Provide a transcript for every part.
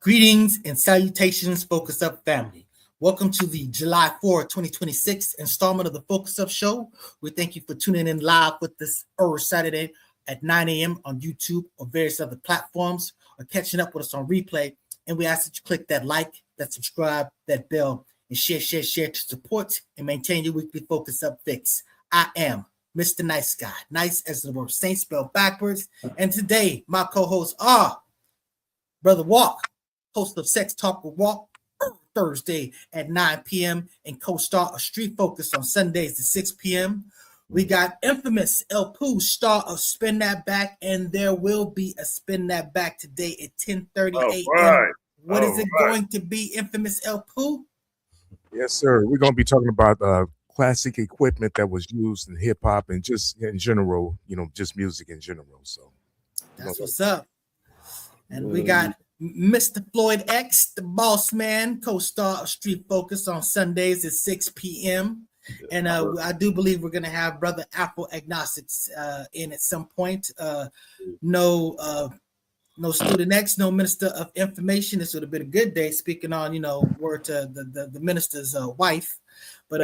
Greetings and salutations, Focus Up family. Welcome to the July 4, 2026 installment of the Focus Up Show. We thank you for tuning in live with us every Saturday at 9 a.m. on YouTube or various other platforms, or catching up with us on replay. And we ask that you click that like, that subscribe, that bell, and share to support and maintain your weekly Focus Up fix. I am Mr. Nice Guy, nice as the word Saint spelled backwards. And today, my co-hosts are Brother Walk, host of Sex Talk with Walk, Thursday at 9 p.m. and co-star of Street Focus on Sundays at 6 p.m. We got infamous Pooh, star of Spin That Back, and there will be a Spin That Back today at 10:30 a.m. Right. What is it going to be, infamous Pooh? Yes, sir. We're going to be talking about classic equipment that was used in hip hop and just in general, just music in general. So that's what's up. And we got Mr. Floyd X, the boss man, co-star of Street Focus on Sundays at 6 p.m. And I do believe we're going to have Brother Apple Agnostics in at some point. No Student X, no Minister of Information. This would have been a good day, speaking on, word to the minister's wife. But,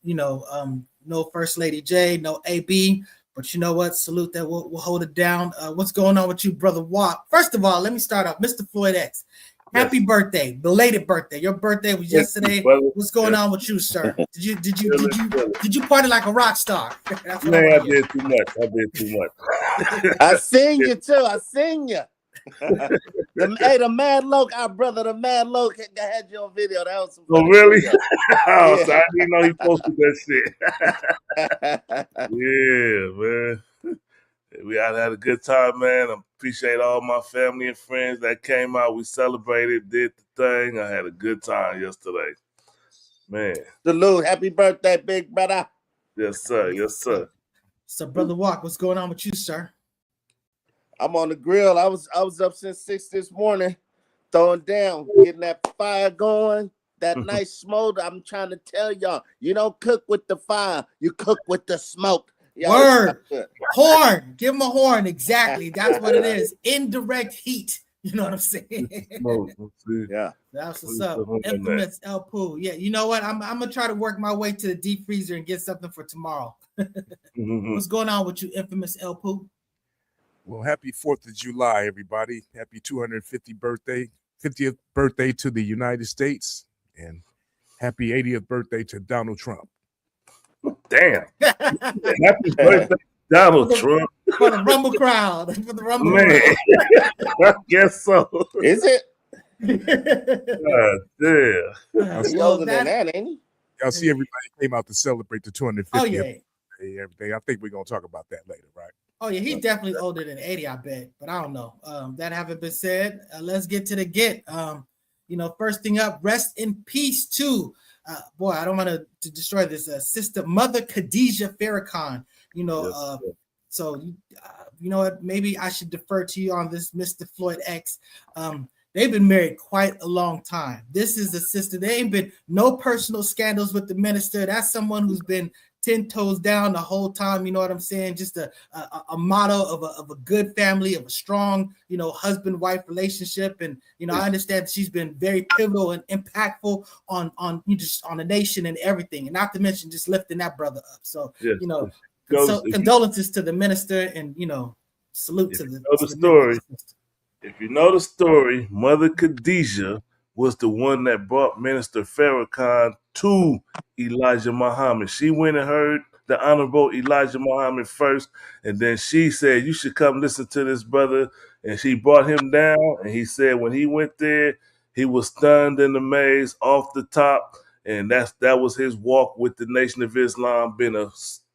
no First Lady J, no AB. But you know what? Salute that. We'll hold it down. What's going on with you, Brother Watt? First of all, let me start off. Mr. Floyd X, happy birthday, belated birthday. Your birthday was yesterday. What's going on with you, sir? Did you party like a rock star? Man, I did too much. I seen you too. I seen you. the Mad Loke, our brother, the Mad Loke had you on video. That was some really? So I didn't know he posted that shit. Yeah, man. We had a good time, man. I appreciate all my family and friends that came out. We celebrated, did the thing. I had a good time yesterday. Man. Salute. Happy birthday, big brother. Yes, sir. So, Brother Walk, what's going on with you, sir? I'm on the grill. I was up since 6 this morning, throwing down, getting that fire going, that nice smoke. I'm trying to tell y'all, you don't cook with the fire, you cook with the smoke. Word. Horn. Give him a horn. Exactly. That's what it is. Indirect heat. You know what I'm saying? Yeah. That's what's up. Infamous Pooh. Yeah. You know what? I'm gonna try to work my way to the deep freezer and get something for tomorrow. What's going on with you, infamous Pooh? Well, happy 4th of July, everybody. Happy 50th birthday to the United States, and happy 80th birthday to Donald Trump. Damn. Happy birthday, Donald Trump. For the Rumble crowd. For the Rumble crowd. I guess so. Is it? Damn. He's older than that, ain't he? Y'all see everybody came out to celebrate the 250th birthday. Everything. I think we're going to talk about that later, right? Oh, yeah, he's definitely older than 80, I bet. But I don't know. That having been said, let's get to the get. First thing up, rest in peace to, boy, I don't want to destroy this, sister, Mother Khadijah Farrakhan. So, you know what, maybe I should defer to you on this, Mr. Floyd X. They've been married quite a long time. This is a sister. There ain't been no personal scandals with the minister. That's someone who's been 10 toes down the whole time, you know what I'm saying? Just a motto of a good family, of a strong, husband-wife relationship. And, I understand she's been very pivotal and impactful on the nation and everything. And not to mention just lifting that brother up. So, condolences to the minister and, salute to the story. If you know the story, Mother Khadijah was the one that brought Minister Farrakhan to Elijah Muhammad. She went and heard the Honorable Elijah Muhammad first, and then she said, you should come listen to this brother. And she brought him down, and he said when he went there, he was stunned and amazed off the top, and that was his walk with the Nation of Islam, been a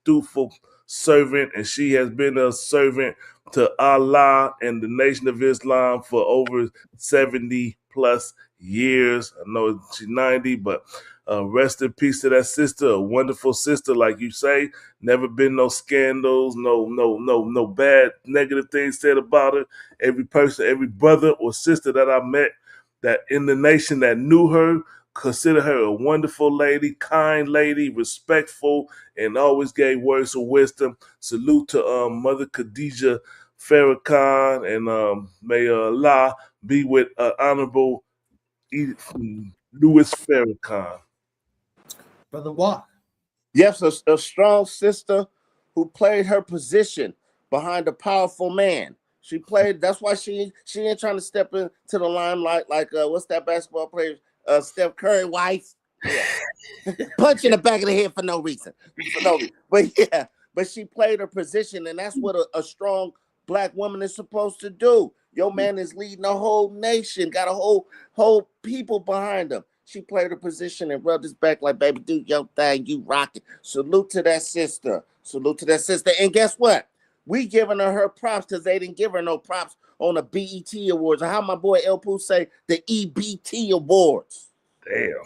dutiful servant, and she has been a servant to Allah and the Nation of Islam for over 70 plus years. I know she's 90, but rest in peace to that sister, a wonderful sister, like you say. Never been no scandals, no bad negative things said about her. Every person, every brother or sister that I met that in the nation that knew her, consider her a wonderful lady, kind lady, respectful, and always gave words of wisdom. Salute to Mother Khadijah Farrakhan, and may Allah be with Honorable Louis Farrakhan. Brother Walk. Yes, a strong sister who played her position behind a powerful man. She played. That's why she ain't trying to step into the limelight like what's that basketball player? Steph Curry wife. Yeah. Punch in the back of the head for no reason. But she played her position, and that's what a strong black woman is supposed to do. Your man is leading a whole nation, got a whole people behind him. She played her position and rubbed his back like, baby, do your thing, you rock it. Salute to that sister. Salute to that sister. And guess what? We giving her props because they didn't give her no props on the BET Awards, or how my boy Pooh say, the EBT Awards. Damn.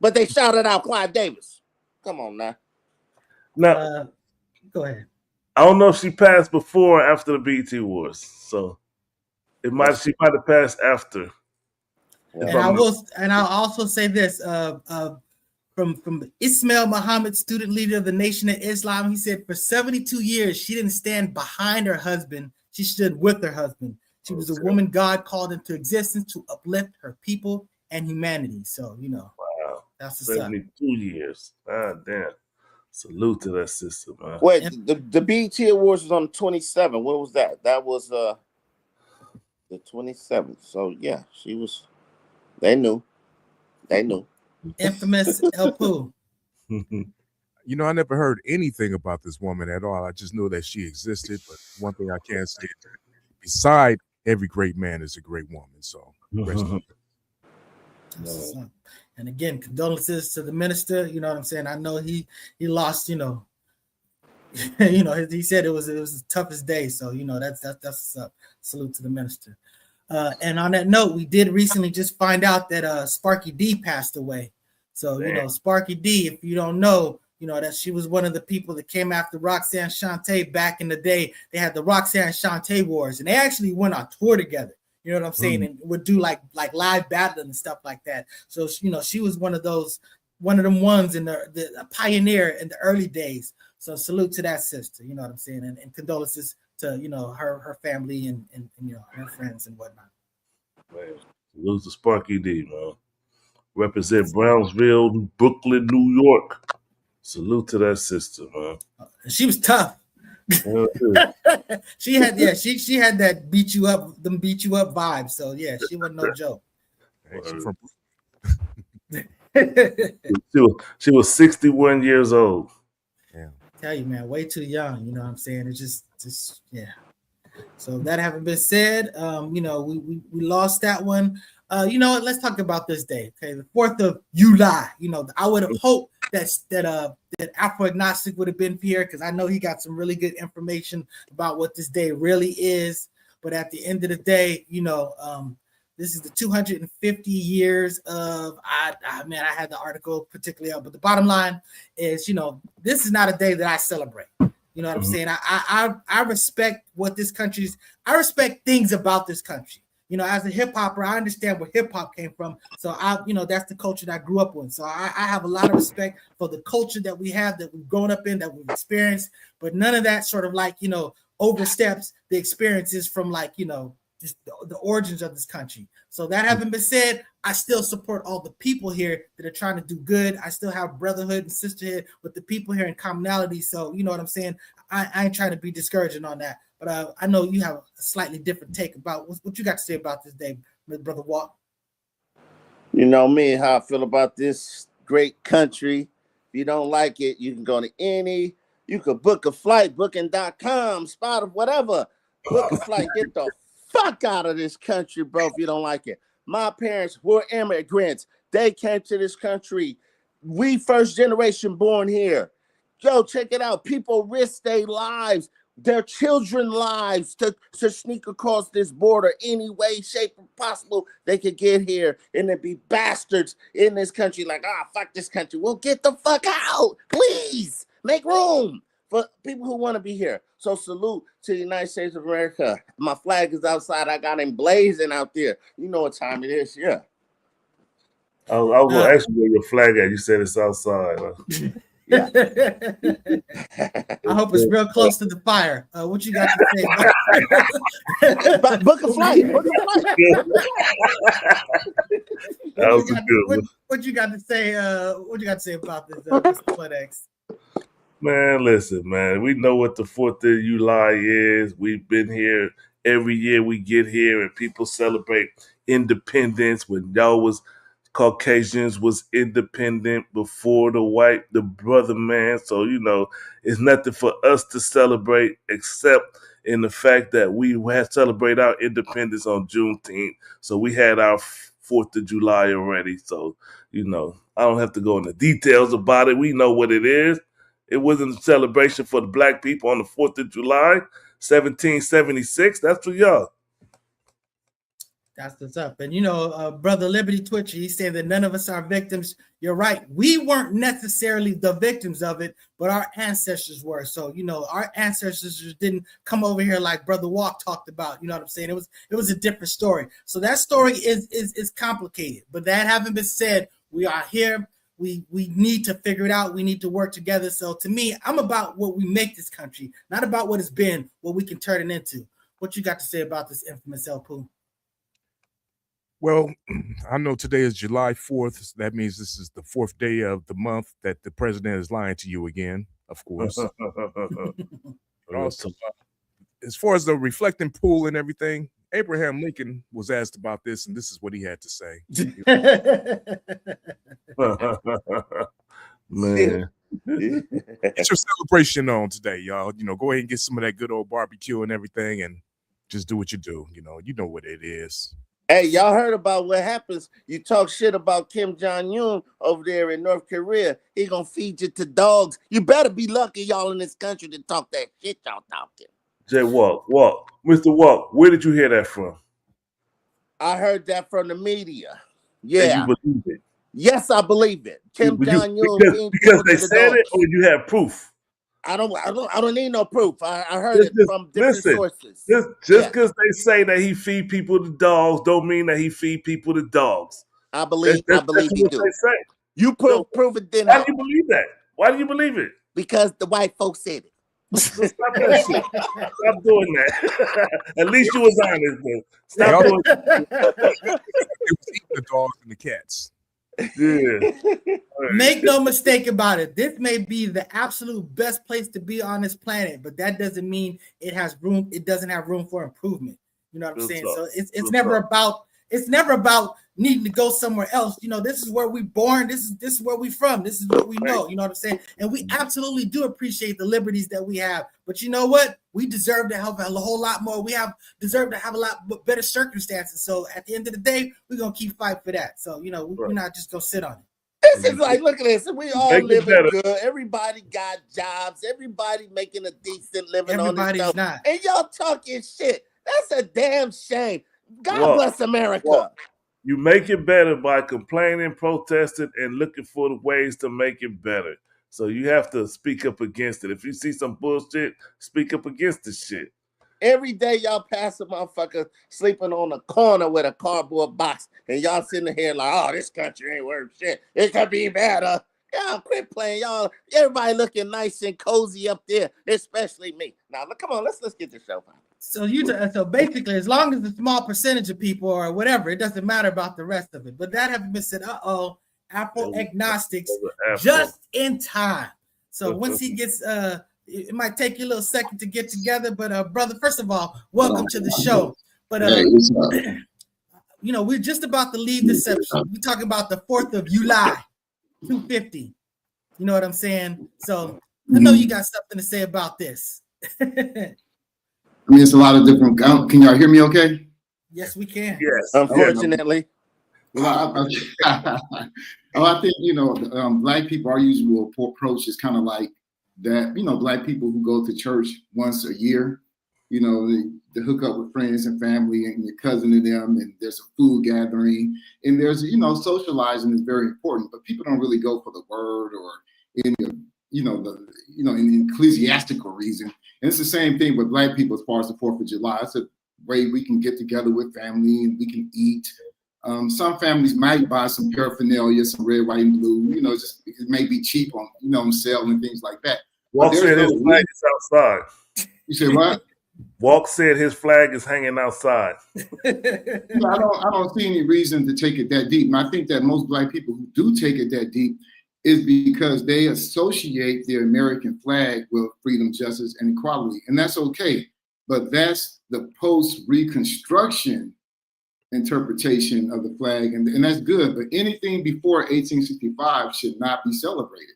But they shouted out Clive Davis. Come on now. Now, Go ahead. I don't know if she passed before or after the BET Awards, so she might have passed after. And I'll also say this: from Ismail Muhammad, student leader of the Nation of Islam, he said for 72 years she didn't stand behind her husband; she stood with her husband. She was a woman God called into existence to uplift her people and humanity. So wow, that's 72 years. God damn. Salute to that sister, man. Wait, the BET Awards was on the 27th. What was that? That was the 27th. So yeah, she was. They knew. Infamous Pooh. You know, I never heard anything about this woman at all. I just know that she existed. But one thing I can say, beside every great man is a great woman. So, and again, condolences to the minister. You know what I'm saying? I know he lost. He said it was the toughest day. So that's what's up. Salute to the minister. And on that note, we did recently just find out that Sparky D passed away. So Sparky D, if you don't know, that she was one of the people that came after Roxanne Shante back in the day. They had the Roxanne Shante Wars, and they actually went on tour together. You know what I'm saying? And would do like live battling and stuff like that. So she was one of them ones in the pioneer in the early days. So salute to that sister. You know what I'm saying? And condolences to her family and her friends and whatnot. Man, salute to Sparky D, man. Represent Brownsville, Brooklyn, New York. Salute to that sister, man. She was tough. She had that beat you up vibe. So yeah, she wasn't no joke. She was 61 years old. Yeah. Tell you, man, way too young. You know what I'm saying? It's just yeah. So that having been said, we lost that one. Let's talk about this day. Okay, the 4th of July. I would have hoped that Afro-Agnostic would have been here because I know he got some really good information about what this day really is. But at the end of the day, this is the 250 years of I had the article particularly up, but the bottom line is, this is not a day that I celebrate. You know what I'm saying? I respect what this country's. I respect things about this country. As a hip hopper, I understand where hip hop came from. So that's the culture that I grew up with. So I have a lot of respect for the culture that we have, that we've grown up in, that we've experienced. But none of that sort of oversteps the experiences from just the origins of this country. So that having been said, I still support all the people here that are trying to do good. I still have brotherhood and sisterhood with the people here in commonality. So you know what I'm saying? I ain't trying to be discouraging on that. But I know you have a slightly different take about what you got to say about this day, Brother Walt. You know me, how I feel about this great country. If you don't like it, you can go to any. You could book a flight, booking.com, spot, whatever. Book a flight, get the fuck out of this country, bro, if you don't like it. My parents were immigrants. They came to this country. We first generation born here. Yo, check it out. People risk their lives, their children's lives to sneak across this border any way, shape, possible they could get here. And there be bastards in this country like, fuck this country. Well, get the fuck out. Please make room for people who want to be here. So salute to the United States of America. My flag is outside. I got him blazing out there. You know what time it is, yeah. I was going to ask you where your flag at. You said it's outside. Huh? Yeah. I hope it's real close to the fire. What you got to say about Book a flight. Book a flight. That was a good one. What you got to say? What you got to say about this, Mr. Bldg? Man, listen, man. We know what the 4th of July is. We've been here every year. We get here and people celebrate independence. When y'all was Caucasians was independent before the brother man. So, it's nothing for us to celebrate except in the fact that we had celebrate our independence on Juneteenth. So we had our 4th of July already. So, I don't have to go into details about it. We know what it is. It wasn't a celebration for the black people on the 4th of July, 1776. That's for y'all. That's what's up. And, Brother Liberty Twitcher, he said that none of us are victims. You're right. We weren't necessarily the victims of it, but our ancestors were. So, our ancestors didn't come over here like Brother Walk talked about. You know what I'm saying? It was a different story. So that story is complicated. But that having been said, we are here. We need to figure it out. We need to work together. So to me, I'm about what we make this country, not about what it's been, what we can turn it into. What you got to say about this infamous Pooh? Well, I know today is July 4th. So that means this is the 4th day of the month that the president is lying to you again, of course. But also, as far as the reflecting pool and everything, Abraham Lincoln was asked about this, and this is what he had to say. Man. Get your celebration on today, y'all. Go ahead and get some of that good old barbecue and everything, and just do what you do. You know what it is. Hey, y'all heard about what happens? You talk shit about Kim Jong-un over there in North Korea. He gonna feed you to dogs. You better be lucky y'all in this country to talk that shit y'all talking. Jay Walk, Mr. Walk, where did you hear that from? I heard that from the media. Yeah. And you believe it? Yes, I believe it. Kim Jong-un because they said it, or you have proof? I don't need no proof. I heard it from different sources. Just because they say that he feed people to dogs, don't mean that he feed people to dogs. I believe he do. They say. You prove it then. Why do you believe that? Why do you believe it? Because the white folks said it. Stop that shit. Stop doing that. At least you was honest, though. Stop doing that. It was eating the dogs and the cats. Yeah. Make no mistake about it. This may be the absolute best place to be on this planet, but that doesn't mean it has room. It doesn't have room for improvement. You know what I'm saying? So it's never about needing to go somewhere else. This is where we born. This is where we from. This is what we know. You know what I'm saying? And we absolutely do appreciate the liberties that we have. But you know what? We deserve to have a whole lot more. We deserve to have a lot better circumstances. So at the end of the day, we're gonna keep fighting for that. So we're not just gonna sit on it. This is like, look at this. We all living good. Everybody got jobs. Everybody making a decent living on this show. Not. And y'all talking shit. That's a damn shame. God bless America. You make it better by complaining, protesting, and looking for the ways to make it better. So you have to speak up against it. If you see some bullshit, speak up against the shit. Every day y'all pass a motherfucker sleeping on a corner with a cardboard box, and y'all sitting here like, oh, this country ain't worth shit. It could be better. Y'all quit playing. Y'all, everybody looking nice and cozy up there, especially me. Now, come on, let's get the show on. So basically, as long as the small percentage of people or whatever, it doesn't matter about the rest of it. But that having been said, Apple agnostics just in time. So once he gets, it might take you a little second to get together. But brother, first of all, welcome to the show. But we're just about to leave this episode. We're talking about the 4th of July, 250. You know what I'm saying? So I know you got something to say about this. It's a lot of different. Can y'all hear me okay? Yes, we can. Yes. Unfortunately. Well, I think, Black people, our usual approach is kind of like that. Black people who go to church once a year, they hook up with friends and family and your cousin to them, and there's a food gathering, and there's, socializing is very important, but people don't really go for the word or in an ecclesiastical reason. And it's the same thing with Black people as far as the 4th of July. It's a way we can get together with family and we can eat, Some families might buy some paraphernalia, some red, white, and blue. You know, just it may be cheap on on sale and things like that. Walk said his flag is outside. You said what? Walk said his flag is hanging outside. I don't see any reason to take it that deep. And I think that most Black people who do take it that deep is because they associate the American flag with freedom, justice, and equality. And that's okay. But that's the post-Reconstruction interpretation of the flag. And that's good. But anything before 1865 should not be celebrated.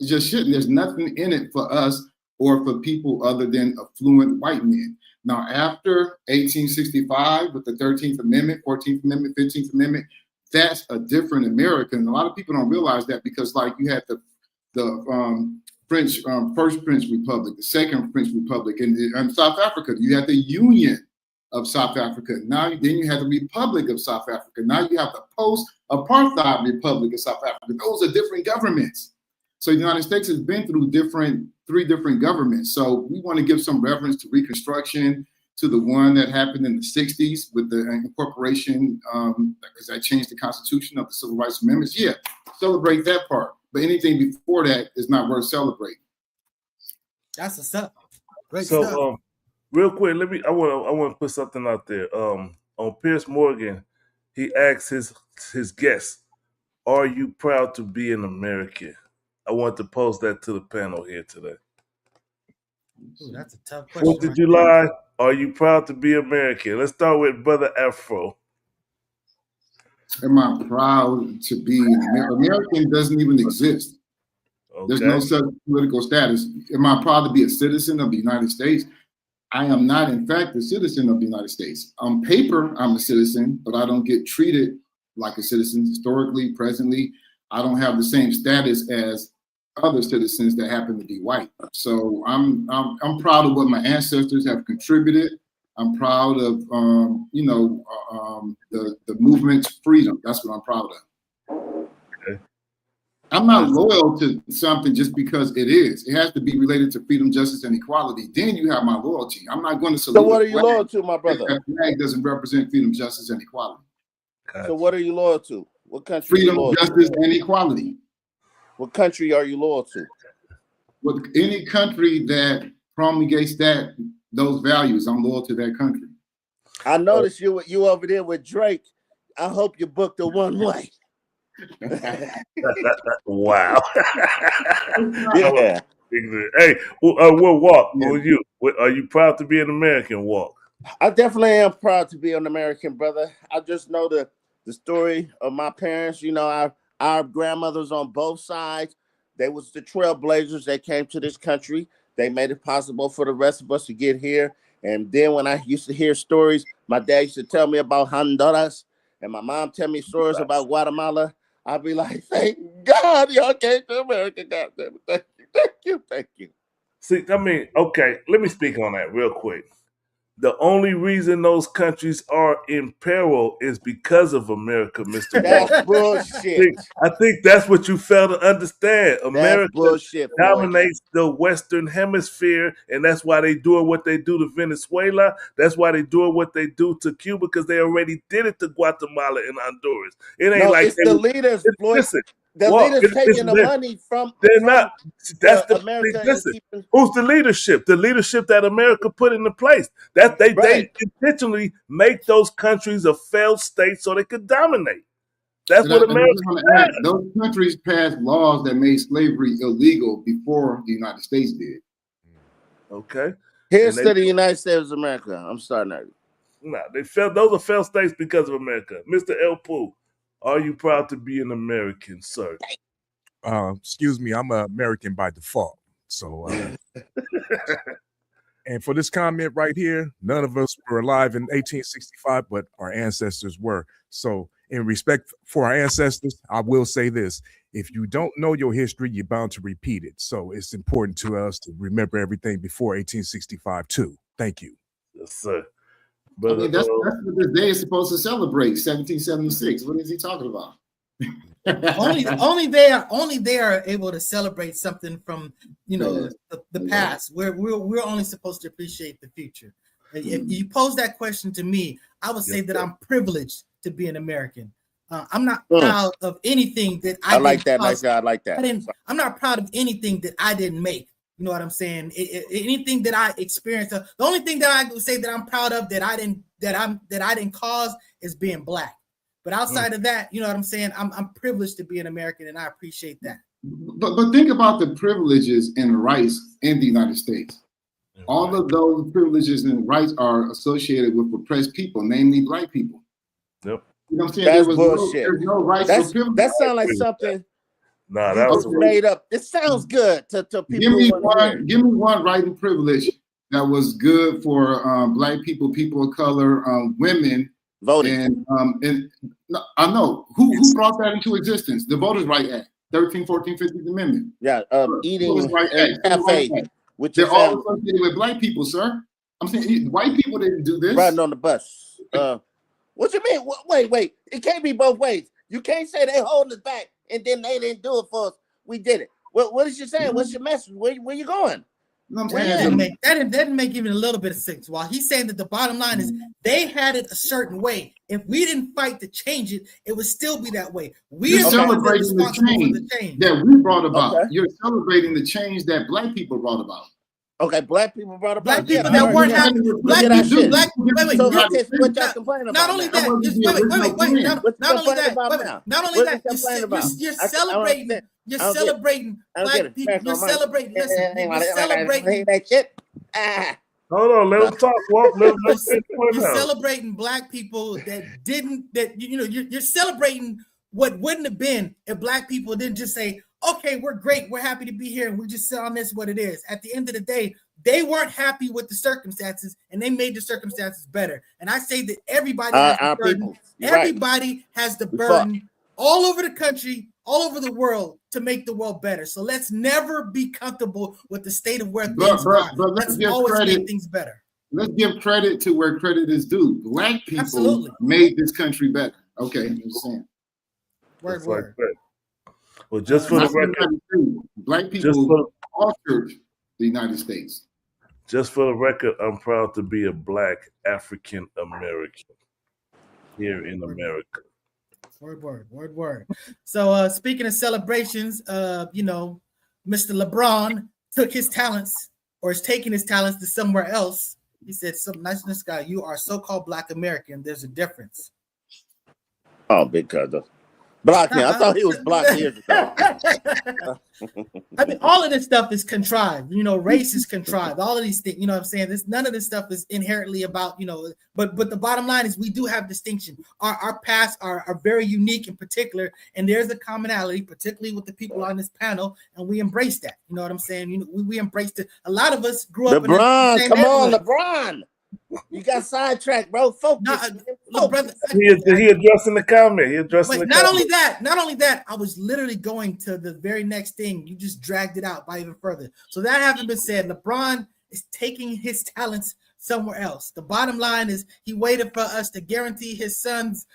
It just shouldn't. There's nothing in it for us or for people other than affluent white men. Now, after 1865, with the 13th Amendment, 14th Amendment, 15th Amendment, that's a different America. And a lot of people don't realize that because, like, you had the French, first French Republic, the second French Republic, and South Africa. You had the Union of South Africa. Then you had the Republic of South Africa. Now you have the post-apartheid Republic of South Africa. Those are different governments. So the United States has been through three different governments. So we want to give some reverence to Reconstruction, to the one that happened in the 60s with the incorporation, because that changed the Constitution of the Civil Rights Amendments. Yeah, celebrate that part. But anything before that is not worth celebrating. That's what's up. Great stuff. So, real quick, I want to put something out there. On Piers Morgan, he asked his guests, "Are you proud to be an American?" I want to pose that to the panel here today. Ooh, that's a tough question. 4th of July, are you proud to be American? Let's start with Brother Afro. Am I proud to be an American? American doesn't even exist. Okay. There's no such political status. Am I proud to be a citizen of the United States? I am not, in fact, a citizen of the United States. On paper, I'm a citizen, but I don't get treated like a citizen historically, presently. I don't have the same status as other citizens that happen to be white. So I'm proud of what my ancestors have contributed. I'm proud of the movement to freedom. That's what I'm proud of. Okay. I'm not loyal to something just because it is. It has to be related to freedom, justice, and equality. Then you have my loyalty. I'm not going to salute. So what are you loyal to, my brother? That flag doesn't represent freedom, justice, and equality. So what are you loyal to? What country? Freedom, justice, and equality. What country are you loyal to? With any country that promulgates those values, I'm loyal to that country. I noticed you over there with Drake. I hope you booked the one way. Wow. Yeah. Hey, we'll walk. Yeah. With you. Are you proud to be an American? Walk. I definitely am proud to be an American, brother. I just know the story of my parents. You know, our grandmothers on both sides, they was the trailblazers. They came to this country. They made it possible for the rest of us to get here. And then when I used to hear stories, my dad used to tell me about Honduras, and my mom tell me stories about Guatemala. I'd be like, thank God y'all came to America. God damn it. Thank you. See, I mean, okay, let me speak on that real quick. The only reason those countries are in peril is because of America, Mr. That's bullshit. I think that's what you fail to understand. America dominates the Western Hemisphere, and that's why they doing what they do to Venezuela. That's why they doing what they do to Cuba, because they already did it to Guatemala and Honduras. It ain't like it's the leaders. Listen. The leaders taking the money from. They're not. That's America. Listen, who's the leadership? The leadership that America put into place. That they intentionally make those countries a failed state so they could dominate. That's what America. Those countries passed laws that made slavery illegal before the United States did. Okay. Here's to the United States of America. I'm starting that. No, they failed. Those are failed states because of America. Mr. Pooh. Are you proud to be an American, sir? Excuse me, I'm an American by default. So, and for this comment right here, none of us were alive in 1865, but our ancestors were. So, in respect for our ancestors, I will say this. If you don't know your history, you're bound to repeat it. So, it's important to us to remember everything before 1865, too. Thank you. Yes, sir. But I mean, that's what this day is supposed to celebrate, 1776. What is he talking about? only they are able to celebrate something from the past. We're only supposed to appreciate the future. If you pose that question to me, I would say that I'm privileged to be an American. I'm not proud of anything that I like that. Nice guy. I like that. I'm not proud of anything that I didn't make. You know what I'm saying? Anything that I experienced, the only thing that I would say that I'm proud of that I didn't cause is being black. But outside of that, you know what I'm saying? I'm privileged to be an American, and I appreciate that. But think about the privileges and rights in the United States. All of those privileges and rights are associated with oppressed people, namely black people. Yep. You know what I'm saying? That's bullshit. There's no rights or privileges. That sounds like something that was made up. It sounds good to people. Give me one right and privilege that was good for black people, people of color, women. Voting. And I know who brought that into existence. The Voters' Right Act, 13, 14, 15th Amendment. Yeah, eating cafe. They're all associated with black people, sir. I'm saying white people didn't do this. Riding on the bus. What you mean? Wait. It can't be both ways. You can't say they holding us back and then they didn't do it for us. We did it. What is you saying? What's your message? Where you going? That didn't make even a little bit of sense. While he's saying that the bottom line is they had it a certain way. If we didn't fight to change it, it would still be that way. We're celebrating the change that we brought about. Okay. You're celebrating the change that black people brought about. Okay, black people brought about. Black people that weren't happy. Black people. What y'all complaining about? Not only that. Not only that. You're celebrating. You're celebrating black people. You're celebrating. Listen, you're celebrating that shit. Hold on, let them talk. You're celebrating black people that didn't. You're celebrating what wouldn't have been if black people didn't just say, okay, we're great. We're happy to be here. And we just sit on this what it is. At the end of the day, they weren't happy with the circumstances and they made the circumstances better. And I say that everybody has the burden. Everybody has the burden all over the country, all over the world to make the world better. So let's never be comfortable with the state of where things are. Let's always make things better. Let's give credit to where credit is due. Black people made this country better. Okay, I'm just saying. Word. Well, just for the record, black people altered the United States. Just for the record, I'm proud to be a black African American here in America. Word. So speaking of celebrations, Mr. LeBron took his talents or is taking his talents to somewhere else. He said, "Some niceness guy, you are so-called black American. There's a difference." Oh, big cousin. Blocked him. I thought he was blocked years ago. I mean, all of this stuff is contrived. Race is contrived. All of these things, you know what I'm saying? None of this stuff is inherently about, but the bottom line is we do have distinction. Our pasts are very unique in particular, and there's a commonality, particularly with the people on this panel, and we embrace that. You know what I'm saying? We embraced it. A lot of us grew up LeBron, in the same neighborhood. LeBron. You got sidetracked, bro. Focus. Brother, he addressing the comment. Not only that, I was literally going to the very next thing. You just dragged it out by even further. So that having been said, LeBron is taking his talents somewhere else. The bottom line is he waited for us to guarantee his son's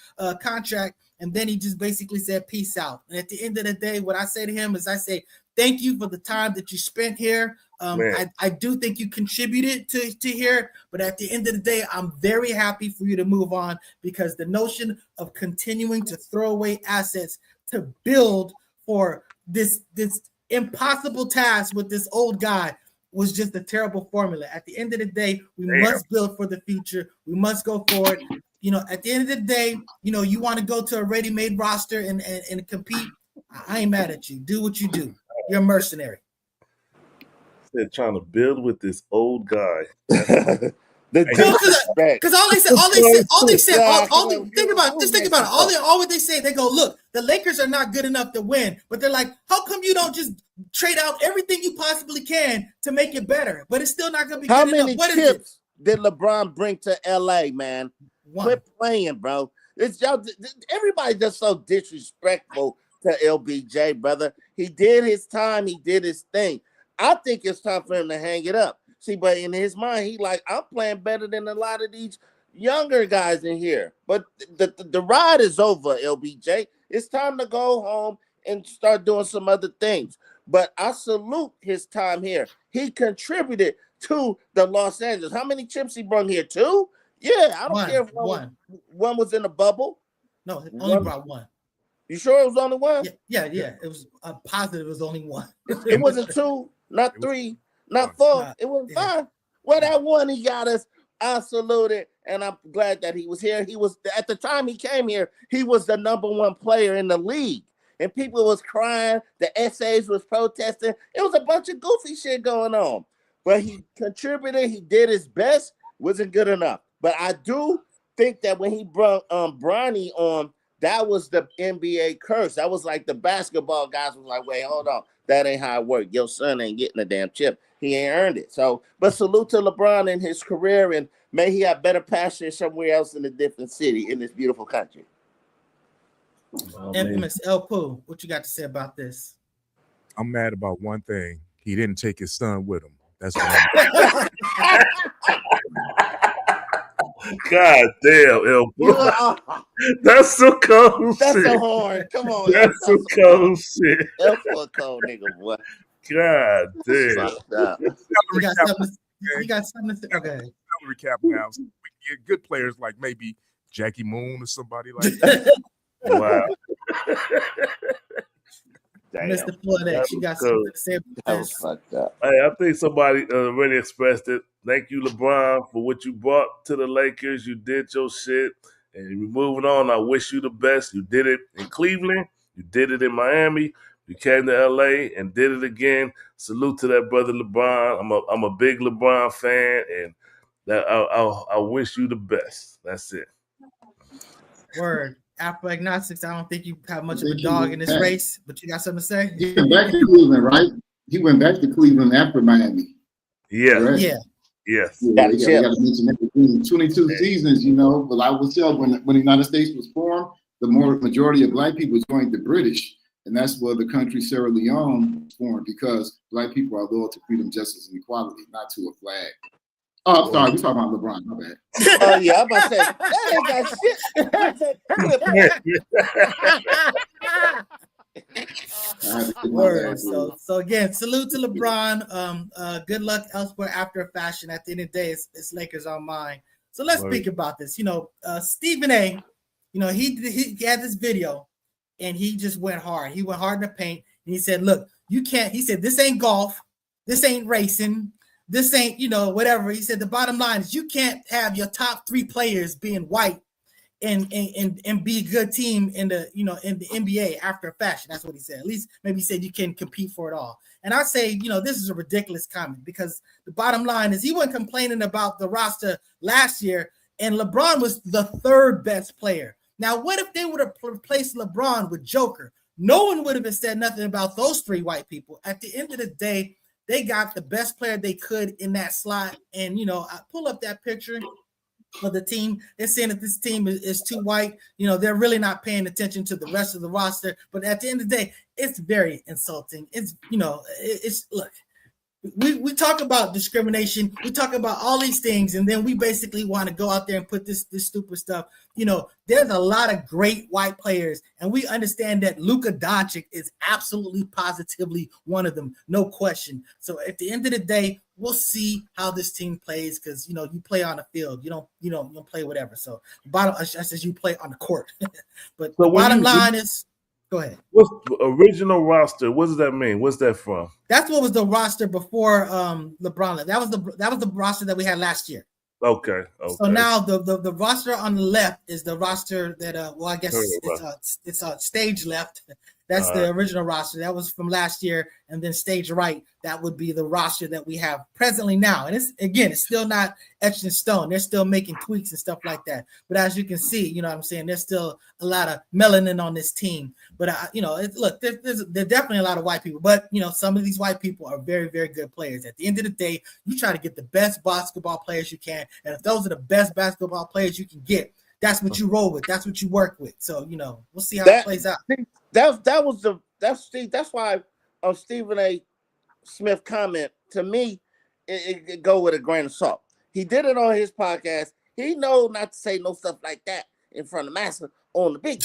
contract, and then he just basically said, peace out. And at the end of the day, what I say to him is I say, thank you for the time that you spent here. I do think you contributed to here, but at the end of the day, I'm very happy for you to move on because the notion of continuing to throw away assets to build for this impossible task with this old guy was just a terrible formula. At the end of the day, we must build for the future. We must go forward. At the end of the day, you want to go to a ready-made roster and compete. I ain't mad at you. Do what you do. You're a mercenary. They're trying to build with this old guy. Because all they said, think about it. All what they say, they go, look, the Lakers are not good enough to win, but they're like, how come you don't just trade out everything you possibly can to make it better? But it's still not going to be good enough. How many chips did LeBron bring to LA, man? Quit playing, bro. It's y'all. Everybody's just so disrespectful to LBJ, brother. He did his time. He did his thing. I think it's time for him to hang it up. See, but in his mind, he like, I'm playing better than a lot of these younger guys in here. But the ride is over, LBJ. It's time to go home and start doing some other things. But I salute his time here. He contributed to the Los Angeles. How many chips he brought here? 2? Yeah, I don't care if one was in a bubble. No, it only brought one. You sure it was only one? Yeah. It was positive. It was only one. It wasn't two, not three, not four. It was five. Well, that one he got us. I saluted, and I'm glad that he was here. He was at the time he came here. He was the number one player in the league, and people was crying. The essays was protesting. It was a bunch of goofy shit going on. But he contributed. He did his best. Wasn't good enough. But I do think that when he brought Bronny on, that was the NBA curse. That was like the basketball guys was like, wait, hold on. That ain't how it works. Your son ain't getting a damn chip. He ain't earned it. So, but salute to LeBron and his career, and may he have better pasture somewhere else in a different city in this beautiful country. Infamous Pooh, what you got to say about this? I'm mad about one thing. He didn't take his son with him. That's what I'm God damn, that's some cold That's shit. so hard. Come on. That's some cold shit. That's a cold nigga, boy. God damn. You got something to say? Okay. Salary cap now. So we can get good players like maybe Jackie Moon or somebody like that. Wow. Mr. Flood, you got something to say about That this? was fucked up. Hey, I think somebody already expressed it. Thank you, LeBron, for what you brought to the Lakers. You did your shit, and you're moving on. I wish you the best. You did it in Cleveland. You did it in Miami. You came to LA and did it again. Salute to that brother LeBron. I'm a big LeBron fan, and that I wish you the best. That's it. Word. Afro agnostics, I don't think you have much of a dog in this race, but you got something to say? He went back to Cleveland, right? He went back to Cleveland after Miami. Yeah. Right? Yeah. Yes. Yeah, you got to mention that between 22 seasons, you know. But I would tell when the United States was formed, the majority of black people joined the British. And that's where the country Sierra Leone was formed, because black people are loyal to freedom, justice, and equality, not to a flag. Oh, I'm sorry, we're talking about LeBron, my bad. Oh, yeah, I'm about to say, that ain't got shit. Word. So again, salute to LeBron. Good luck elsewhere after a fashion. At the end of the day, it's Lakers on mine. So let's speak about this. You know, Stephen A, you know, he had this video and he just went hard. He went hard in the paint and he said, look, you can't, he said, this ain't golf, this ain't racing, this ain't, you know, whatever. He said the bottom line is you can't have your top three players being white and be a good team in the, you know, in the NBA after a fashion. That's what he said. At least maybe he said you can compete for it all. And I say, you know, this is a ridiculous comment, because the bottom line is he wasn't complaining about the roster last year, and LeBron was the third best player. Now, what if they would have replaced LeBron with Joker? No one would have said nothing about those three white people. At the end of the day, they got the best player they could in that slot. And, you know, I pull up that picture of the team. They're saying that this team is too white. You know, they're really not paying attention to the rest of the roster. But at the end of the day, it's very insulting. It's, you know, it's look, we talk about discrimination. We talk about all these things. And then we basically want to go out there and put this stupid stuff. You know, there's a lot of great white players, and we understand that Luka Doncic is absolutely positively one of them. No question. So at the end of the day, we'll see how this team plays, because, you know, you play on the field. You don't play whatever. So bottom, I says you play on the court. But so the bottom line is, go ahead. What's the original roster? What does that mean? What's that from? That's what was the roster before LeBron. That was the roster that we had last year. Okay. So now the roster on the left is the roster that well, I guess it's stage left. That's the original roster. That was from last year. And then stage right, that would be the roster that we have presently now. And it's still not etched in stone. They're still making tweaks and stuff like that. But as you can see, you know what I'm saying, there's still a lot of melanin on this team. But, you know, look, there's definitely a lot of white people. But, you know, some of these white people are very, very good players. At the end of the day, you try to get the best basketball players you can. And if those are the best basketball players you can get, that's what you roll with. That's what you work with. So, you know, we'll see how it plays out. That's why Stephen A. Smith comment, to me, it go with a grain of salt. He did it on his podcast. He know not to say no stuff like that in front of Master on the big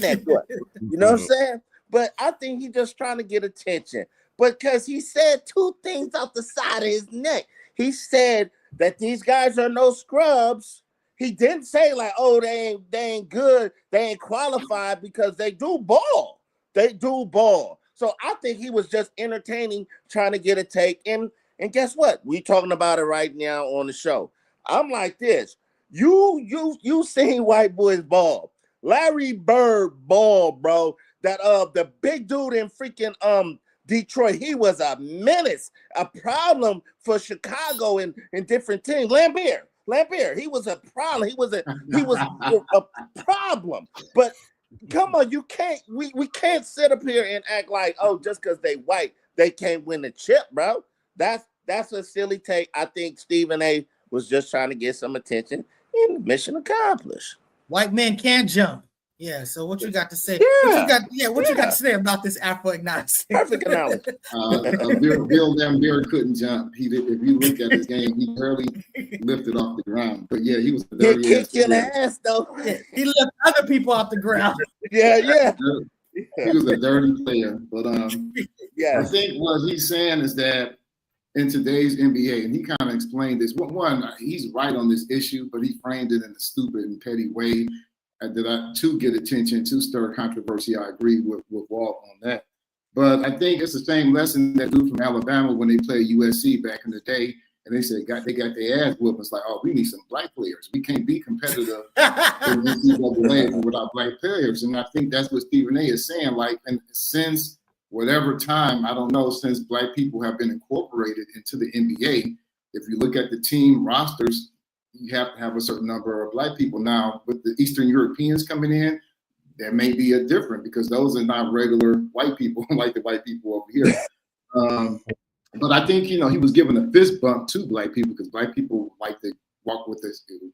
network. You know what I'm saying? But I think he's just trying to get attention, because he said two things off the side of his neck. He said that these guys are no scrubs, he didn't say like, oh, they ain't good, they ain't qualified because they do ball. They do ball. So I think he was just entertaining, trying to get a take. And guess what? We talking about it right now on the show. I'm like this. You seen white boys ball. Larry Bird ball, bro. That the big dude in freaking Detroit, he was a menace, a problem for Chicago and different teams. Lambeer, he was a problem. He was a problem. But come on, you can't. We can't sit up here and act like, oh, just because they white, they can't win the chip, bro. That's a silly take. I think Stephen A. was just trying to get some attention, and mission accomplished. White men can jump. Yeah. So what you got to say? Yeah. What you got to say about this Afro-agnostic? Perfect analogy. Bill Lambier couldn't jump. If you look at his game, he barely lifted off the ground. But yeah, he was a dirty He kicked your ass though. Yeah, he left other people off the ground. Yeah. He was a dirty player. But yeah. I think what he's saying is that in today's NBA, and he kind of explained this. One, he's right on this issue, but he framed it in a stupid and petty way. To get attention, to stir controversy. I agree with Walt on that. But I think it's the same lesson that dude from Alabama when they played USC back in the day, and they said they got their ass whooped. It's like, oh, we need some black players. We can't be competitive in NCAA without black players. And I think that's what Stephen A. is saying. Like, and since whatever time, I don't know, since black people have been incorporated into the NBA, if you look at the team rosters, you have to have a certain number of black people. Now, with the Eastern Europeans coming in, there may be a different because those are not regular white people like the white people over here. But I think, he was giving a fist bump to black people because black people like to walk with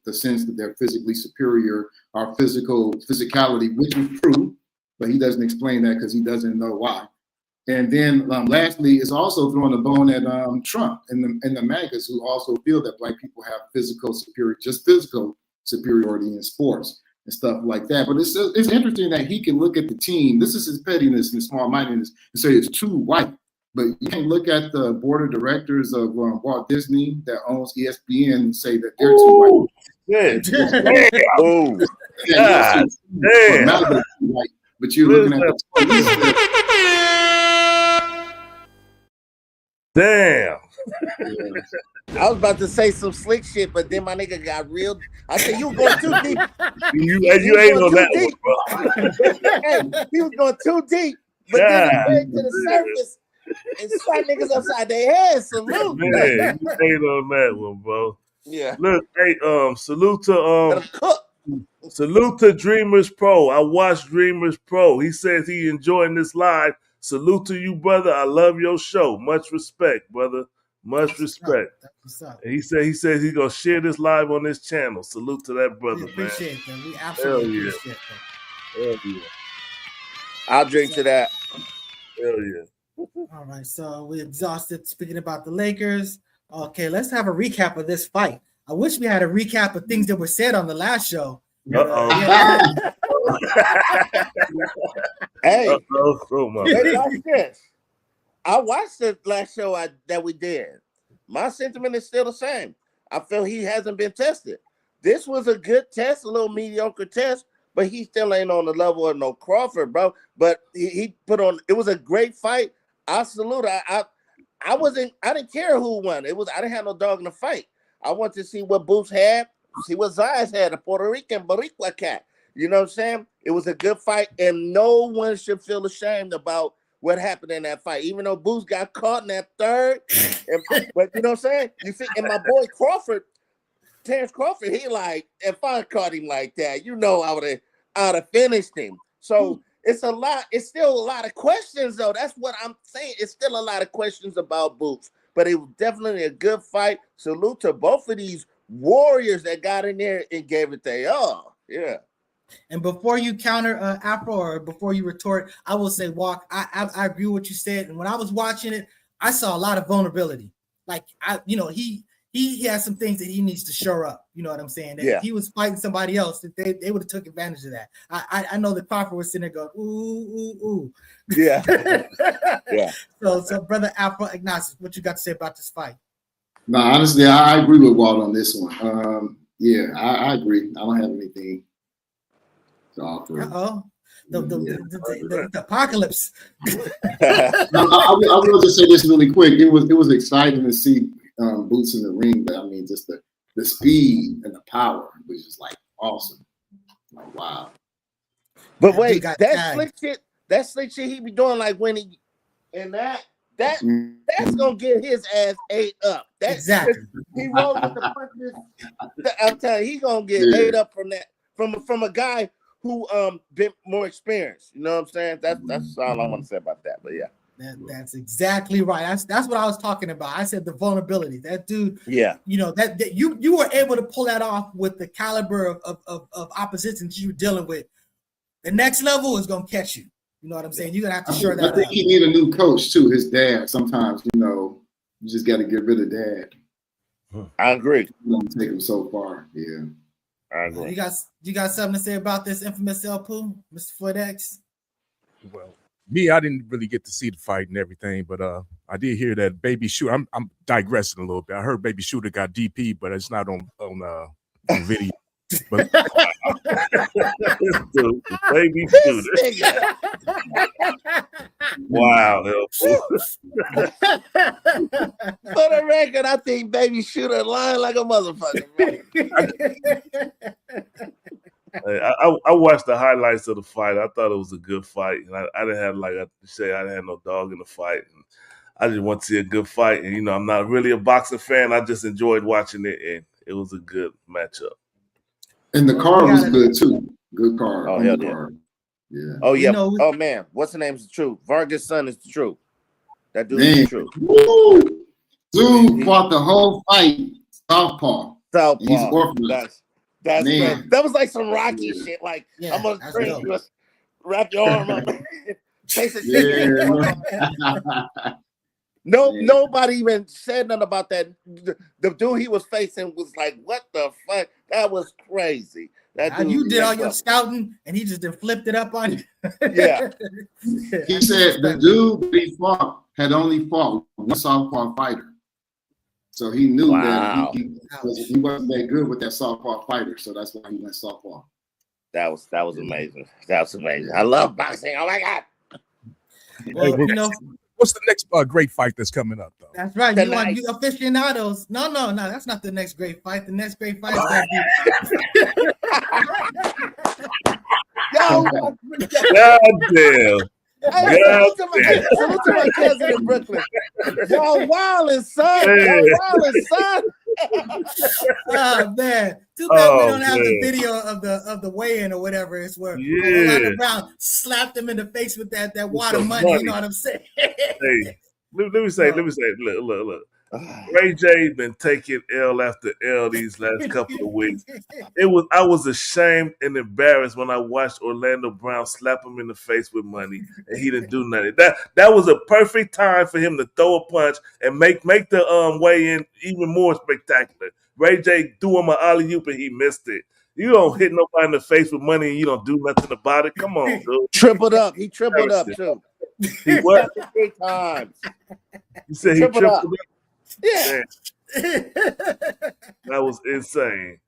the sense that they're physically superior, our physicality, which is true, but he doesn't explain that because he doesn't know why. And then lastly, is also throwing a bone at Trump and the MAGAs who also feel that black people have physical superiority in sports and stuff like that. But it's interesting that he can look at the team. This is his pettiness and small-mindedness and say it's too white. But you can look at the board of directors of Walt Disney that owns ESPN and say that they're too white. But you're looking at the damn. I was about to say some slick shit, but then my nigga got real. I said, you going too deep. You ain't on that one, bro. Hey, he was going too deep. But then he came to the surface and shot niggas upside their heads. Salute. Man, you ain't on that one, bro. Yeah. Look, hey, salute to Dreamers Pro. I watched Dreamers Pro. He says he enjoying this live. Salute to you, brother. I love your show. Much respect, brother. Much respect. He says he's gonna share this live on this channel. Salute to that brother, we appreciate that. We absolutely appreciate that. Hell yeah. I'll drink to that. Hell yeah. All right, so we exhausted speaking about the Lakers. Okay, let's have a recap of this fight. I wish we had a recap of things that were said on the last show. Hey, watch this. I watched the last show that we did. My sentiment is still the same. I feel he hasn't been tested. This was a good test, a little mediocre test, but he still ain't on the level of no Crawford, bro. But he put on. It was a great fight. I salute. I didn't care who won. I didn't have no dog in the fight. I want to see what Boots had, see what Zayas had, a Puerto Rican Boricua cat. You know what I'm saying? It was a good fight, and no one should feel ashamed about what happened in that fight, even though Boots got caught in that third. But you know what I'm saying? You see, and my boy Crawford, Terrence Crawford, he like, if I caught him like that, you know, I would have finished him. So it's a lot. It's still a lot of questions, though. That's what I'm saying. It's still a lot of questions about Boots, but it was definitely a good fight. Salute to both of these warriors that got in there and gave it their all. Yeah. And before you counter Afro or before you retort, I will say, Walk, I agree with what you said. And when I was watching it, I saw a lot of vulnerability. Like, he has some things that he needs to shore up. You know what I'm saying? That if he was fighting somebody else, that they would have took advantage of that. I know that Crawford was sitting there going, ooh. Yeah. Yeah. So brother Afro Agnostic, what you got to say about this fight? No, honestly, I agree with Walt on this one. Yeah, I agree. I don't have anything to offer. The apocalypse. I will just say this really quick. It was exciting to see Boots in the ring, but I mean, just the speed and the power was just like awesome. Like, wow. But wait, that slick shit he be doing, like when he and that's gonna get his ass ate up. Exactly. He rolls with the punches. I'm telling you, he gonna get ate up from that from a guy who been more experienced. You know what I'm saying? That's all I want to say about that. But yeah. That's exactly right. That's what I was talking about. I said the vulnerability. That dude, yeah, you know, that you were able to pull that off with the caliber of oppositions you're dealing with. The next level is gonna catch you. You know what I'm saying? You're gonna have to shore that up. I think he need a new coach too. His dad. Sometimes, you know, you just got to get rid of dad. I agree. You don't take him so far. Yeah, I agree. You got something to say about this infamous Pooh, Mr. Footex? Well, me, I didn't really get to see the fight and everything, but I did hear that Baby Shooter. I'm digressing a little bit. I heard Baby Shooter got DP, but it's not on video. But Baby Shooter. Wow. For the record, I think Baby Shooter lying like a motherfucker. I watched the highlights of the fight. I thought it was a good fight, and I didn't have, like I say, I didn't have no dog in the fight. And I just want to see a good fight, and you know, I'm not really a boxing fan. I just enjoyed watching it, and it was a good matchup. And the card was good too. Good card. Oh, hell yeah. Yeah. Oh yeah. Oh man, what's the name? Is the truth. Vargas' son is the truth. That dude is the truth. Woo! Dude fought the whole fight. Southpaw. He's orphaned. That's that was like some Rocky shit. Like, I'm gonna train you, wrap your arm up. Nobody even said nothing about that. The dude he was facing was like, what the fuck? That was crazy. That dude, you did all your scouting and he just flipped it up on you. Yeah. He said the dude he fought had only fought one southpaw fighter. So he knew that he wasn't that good with that southpaw fighter. So that's why he went southpaw. That was amazing. That was amazing. I love boxing. Oh my God. Well, you know, what's the next great fight that's coming up, though? That's right. You aficionados. No, that's not the next great fight. The next great fight is gonna be. God damn. Hey, salute to my cousin in Brooklyn. Y'all wildin', son. Oh man, too bad we don't have the video of the weigh-in or whatever. It's where Orlando Brown slapped him in the face with that water money. You know what I'm saying? Hey, let me say, look. Ray J been taking L after L these last couple of weeks. I was ashamed and embarrassed when I watched Orlando Brown slap him in the face with money and he didn't do nothing. That was a perfect time for him to throw a punch and make the weigh-in even more spectacular. Ray J threw him an alley-oop and he missed it. You don't hit nobody in the face with money and you don't do nothing about it. Come on, dude. Tripled up. He tripled up too. He what? 3 times. You said he tripled up? Yeah. That was insane.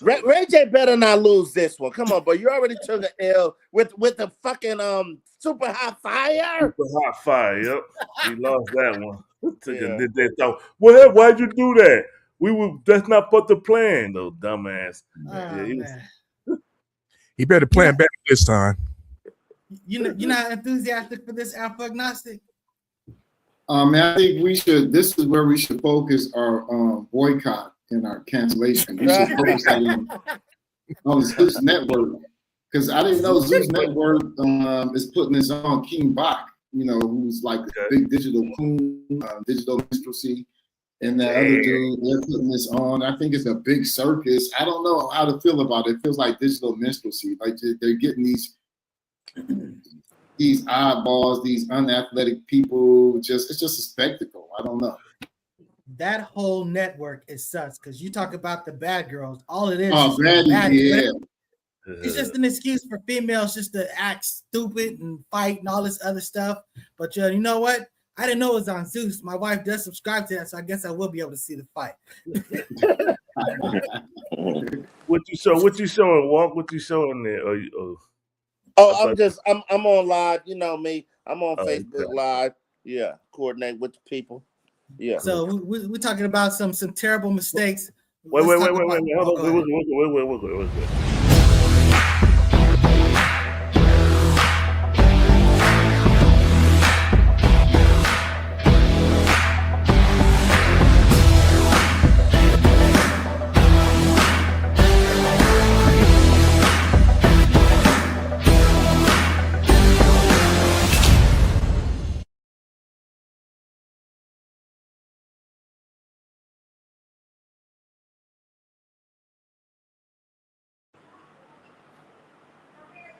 Ray J better not lose this one. Come on, but you already took an L with the fucking super hot fire. Super hot fire, yep. He lost that one. Did that thought, well, why'd you do that? That's not part of the plan, though, dumbass. He better plan better this time. You're not enthusiastic for this Alpha Agnostic? I think this is where we should focus our boycott and our cancellation. We should focus on Zeus Network, because I didn't know Zeus Network is putting this on King Bach, you know, who's like a big digital queen, digital minstrelsy, and that other dude, they're putting this on. I think it's a big circus. I don't know how to feel about it. It feels like digital minstrelsy. Like they're getting these eyeballs, these unathletic people. It's just a spectacle. I don't know. That whole network is sus, because you talk about the bad girls. All it is, it's just an excuse for females just to act stupid and fight and all this other stuff. But you know what? I didn't know it was on Zeus. My wife does subscribe to that, so I guess I will be able to see the fight. What you show? What you showing? Walk. What you showing there? I'm on live. You know me. I'm on Facebook okay. Live. Yeah, coordinate with the people. Yeah. So we're talking about some terrible mistakes. Wait. Hold on. Wait.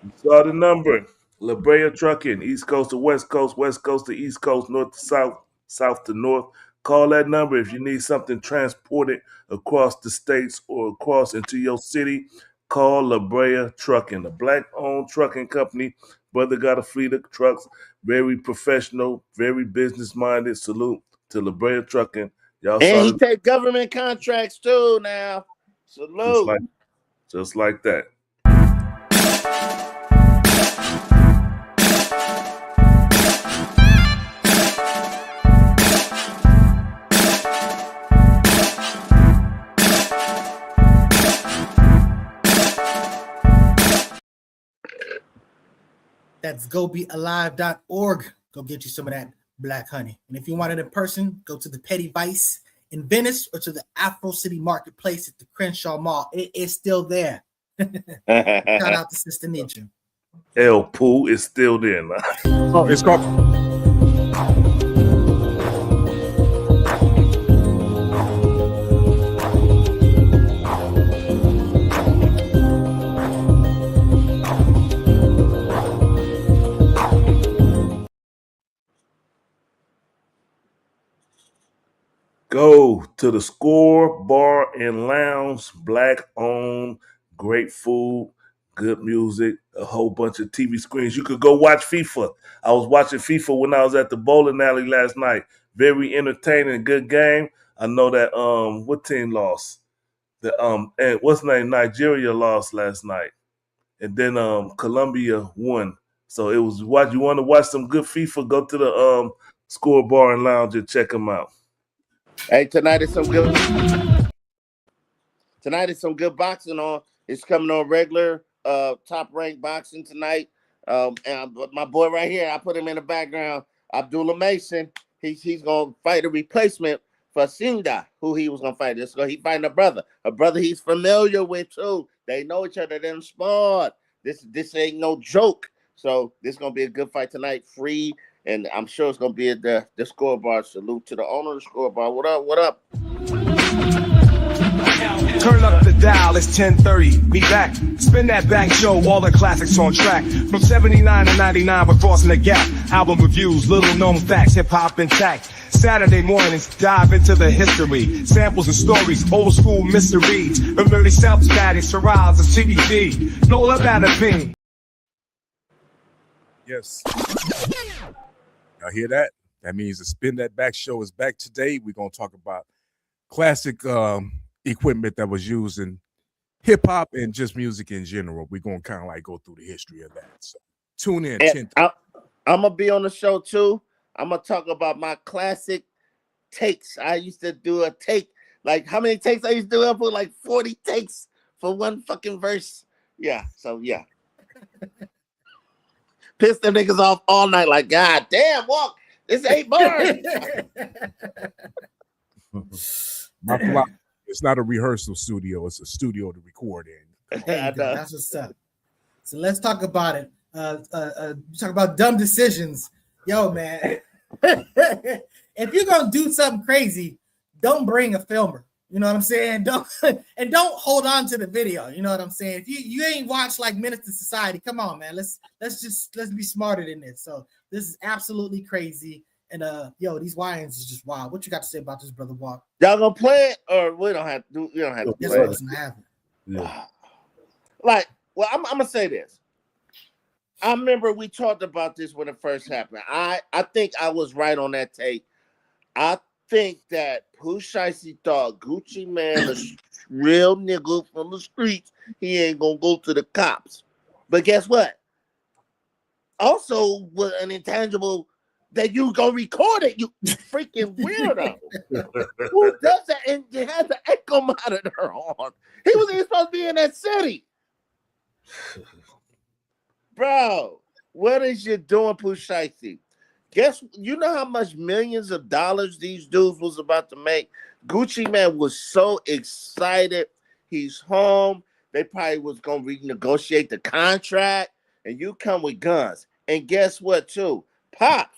You saw the number. La Brea Trucking, East Coast to West Coast, West Coast to East Coast, North to South, South to North. Call that number if you need something transported across the states or across into your city. Call La Brea Trucking, a black-owned trucking company. Brother got a fleet of trucks, very professional, very business-minded. Salute to La Brea Trucking. Y'all And saw he it take government contracts too now. Salute. just like that. That's gobealive.org. Go get you some of that black honey. And if you want it in person, go to the Petty Vice in Venice or to the Afro City Marketplace at the Crenshaw Mall. It is still there. Shout out to Sister Ninja. Pooh is still there now. Oh, it's called. Go to the Score Bar and Lounge, black owned, great food, good music, a whole bunch of TV screens. You could go watch FIFA. I was watching FIFA when I was at the bowling alley last night. Very entertaining, good game. I know that what team lost? And what's the name? Nigeria lost last night. And then Colombia won. So it was what you want to watch some good FIFA, go to the Score Bar and Lounge and check them out. Hey, tonight is some good boxing on. It's coming on regular top ranked boxing tonight. And my boy right here, I put him in the background, Abdullah Mason. He's gonna fight a replacement for Sinda, who he was gonna fight. He fighting a brother he's familiar with too. They know each other, they sport. This ain't no joke. So this is gonna be a good fight tonight, free. And I'm sure it's going to be at the Scoreboard. Salute to the owner of the Scoreboard. What up? Turn up the dial, it's 10:30. Be back. Spin that back show, all the classics on track. From 79 to 99, we're crossing the gap. Album reviews, little known facts, hip hop intact. Saturday mornings, dive into the history. Samples and stories, old school mysteries. From early South Status to Riles and CBD. No about a ping. Yes. Y'all hear that? That means the Spin That Back show is back today. We're going to talk about classic equipment that was used in hip hop and just music in general. We're going to kind of like go through the history of that. So tune in. I'm going to be on the show too. I'm going to talk about my classic takes. I used to do a take. Like how many takes I used to do? I put like 40 takes for one fucking verse. Yeah. So yeah. Pissed them niggas off all night. Like, God damn, walk. This 8 bars. It's not a rehearsal studio. It's a studio to record in. That's what's up. So let's talk about it. Talk about dumb decisions. Yo, man. If you're going to do something crazy, don't bring a filmer. You know what I'm saying? Don't hold on to the video. You know what I'm saying? If you ain't watched like Menace to Society, come on, man. Let's be smarter than this. So this is absolutely crazy. And these Wyans is just wild. What you got to say about this, brother Walk? Y'all gonna play it or we don't have to? You don't have to Yes, play it. I have it. Yeah. Like, well, I'm gonna say this. I remember we talked about this when it first happened. I think I was right on that take. I think that Pooh Sheisty thought Gucci Mane real nigga from the streets. He ain't gonna go to the cops. But guess what? Also, with an intangible that you gonna record it, you freaking weirdo. Who does that? And you had the echo monitor on. He wasn't even supposed to be in that city. Bro, what is you doing, Pooh Sheisty? Guess you know how much millions of dollars these dudes was about to make? Gucci Man was so excited. He's home. They probably was gonna renegotiate the contract, and you come with guns. And guess what, too? Pops,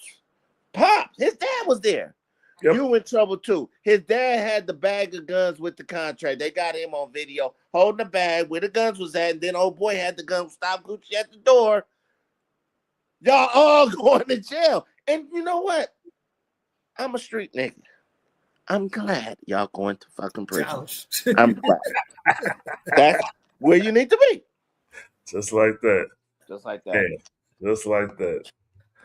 his dad was there. Yep. You in trouble too. His dad had the bag of guns with the contract. They got him on video holding the bag where the guns was at, and then old boy had the gun stop Gucci at the door. Y'all all going to jail. And you know what? I'm a street nigga. I'm glad y'all going to fucking prison. I'm glad. That's where you need to be. Just like that. Just like that. Hey, just like that.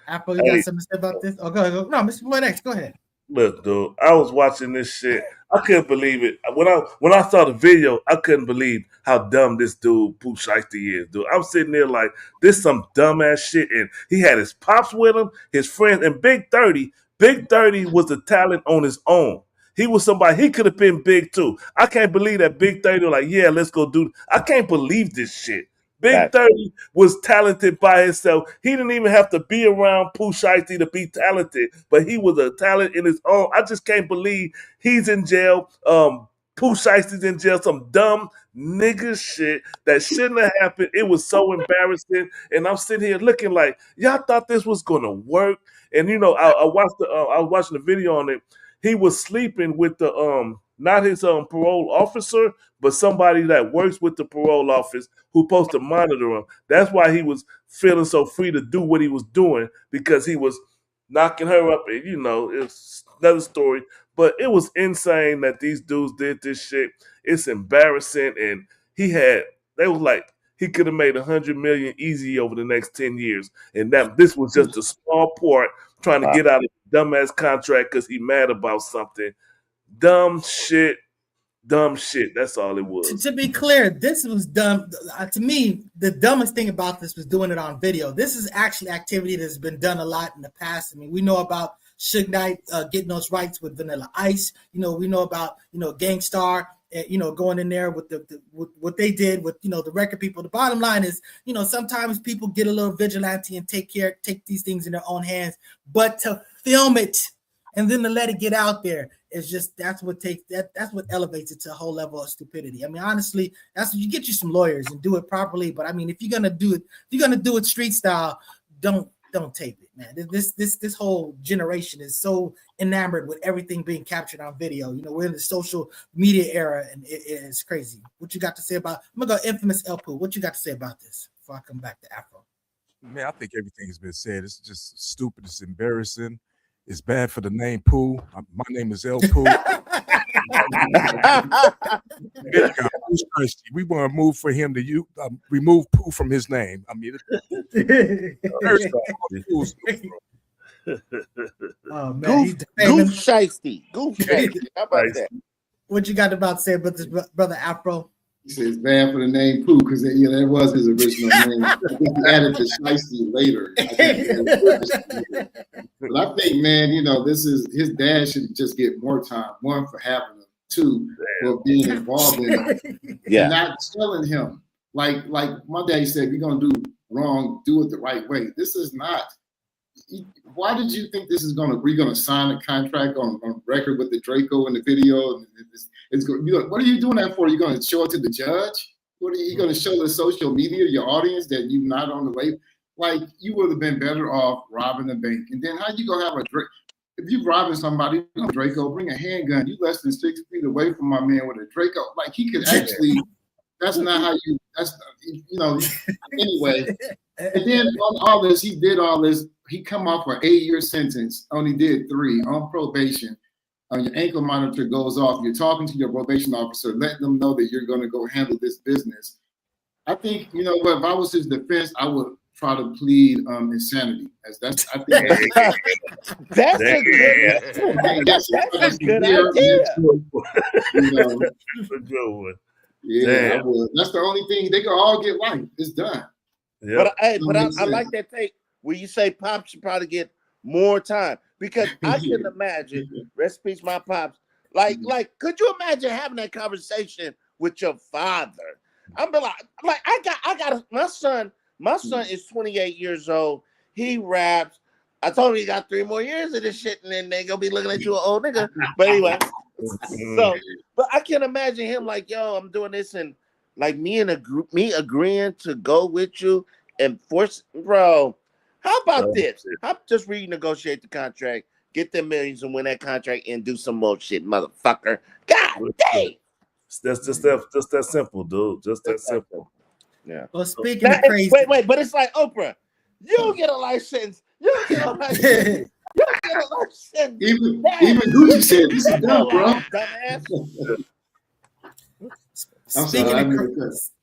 Apple, you got something to say about this? Oh, go ahead. No, Mr. Boy Next, go ahead. Look, dude, I was watching this shit. I couldn't believe it. When I saw the video, I couldn't believe how dumb this dude, Pooh Sheisty, is, dude. I'm sitting there like, this some dumbass shit. And he had his pops with him, his friends, and Big 30. Big 30 was a talent on his own. He was somebody, he could have been big too. I can't believe that Big 30 was like, yeah, let's go do. I can't believe this shit. Big 30 was talented by himself. He didn't even have to be around Pooh Sheisty to be talented, but he was a talent in his own. I just can't believe he's in jail. Pooh Sheisty's in jail. Some dumb nigga shit that shouldn't have happened. It was so embarrassing. And I'm sitting here looking like, y'all thought this was gonna work. And you know, I was watching the video on it. He was sleeping with the not his parole officer, but somebody that works with the parole office who's supposed to monitor him. That's why he was feeling so free to do what he was doing, because he was knocking her up. And, you know, it's another story. But it was insane that these dudes did this shit. It's embarrassing. And they was like, he could have made $100 million easy over the next 10 years. And this was just a small part trying to get out of the dumbass contract because he mad about something. Dumb shit. That's all it was. To be clear, this was dumb. To me, the dumbest thing about this was doing it on video. This is actually activity that's been done a lot in the past. I mean, we know about Suge Knight getting those rights with Vanilla Ice. You know, we know about, Gangstar, going in there with with what they did with, the record people. The bottom line is, sometimes people get a little vigilante and take these things in their own hands, but to film it and then to let it get out there is just, that's what elevates it to a whole level of stupidity. I mean, honestly, that's what you get you some lawyers and do it properly. But I mean, if you're gonna do it street style, don't tape it, man. This whole generation is so enamored with everything being captured on video. We're in the social media era, and it's crazy. What you got to say about? I'm gonna go infamous El Pooh. What you got to say about this before I come back to Afro? Man, I think everything has been said. It's just stupid. It's embarrassing. It's bad for the name Pooh. My name is El Pooh. We want to move for him to remove Pooh from his name. I mean, oh man, Goof Sheisty. How about that? What you got about to say about this, brother Afro? He says it's bad for the name Pooh because that was his original name. He added the Sheisty later. But I think, man, his dad should just get more time. One, for having him. Two, for being involved in it. And not telling him. Like my daddy said, if you're gonna do wrong, do it the right way. This is not. Why did you think this is we're gonna sign a contract on record with the Draco in the video? What are you doing that for? You're gonna show it to the judge? What are you gonna show the social media, your audience, that you're not on the label? Like, you would have been better off robbing the bank. And then how you gonna have if you're robbing somebody, Draco, bring a handgun. You less than 6 feet away from my man with a Draco. Like, he could actually. That's not how you. That's Anyway, and then on all this, he did all this. He come off an 8-year sentence. Only did 3 on probation. Your ankle monitor goes off. You're talking to your probation officer, letting them know that you're going to go handle this business. I think, if I was his defense, I would try to plead insanity. That's I think That's a good. That's a good idea. You know, That's a good one. yeah, I would. That's the only thing they can all get life. It's done. Yep. But I like that take where you say Pops should probably get more time because I can imagine. Rest in peace, my Pops. Like, could you imagine having that conversation with your father? I'm be like, I got my son. My son is 28 years old. He raps. I told him he got 3 more years of this shit, and then they gonna be looking at you an old nigga. But anyway, but I can imagine him like, yo, I'm doing this, and like me agreeing to go with you and force, bro. How about this? I'll just renegotiate the contract, get them millions, and win that contract, and do some more shit, motherfucker. God dang. That's just that simple, dude. Just that simple. Yeah. Well, speaking of crazy, wait, but it's like Oprah. You get a life sentence. You get a life sentence. You get a life sentence. Even Gucci said this is done, bro. Dumbass. I'm sorry.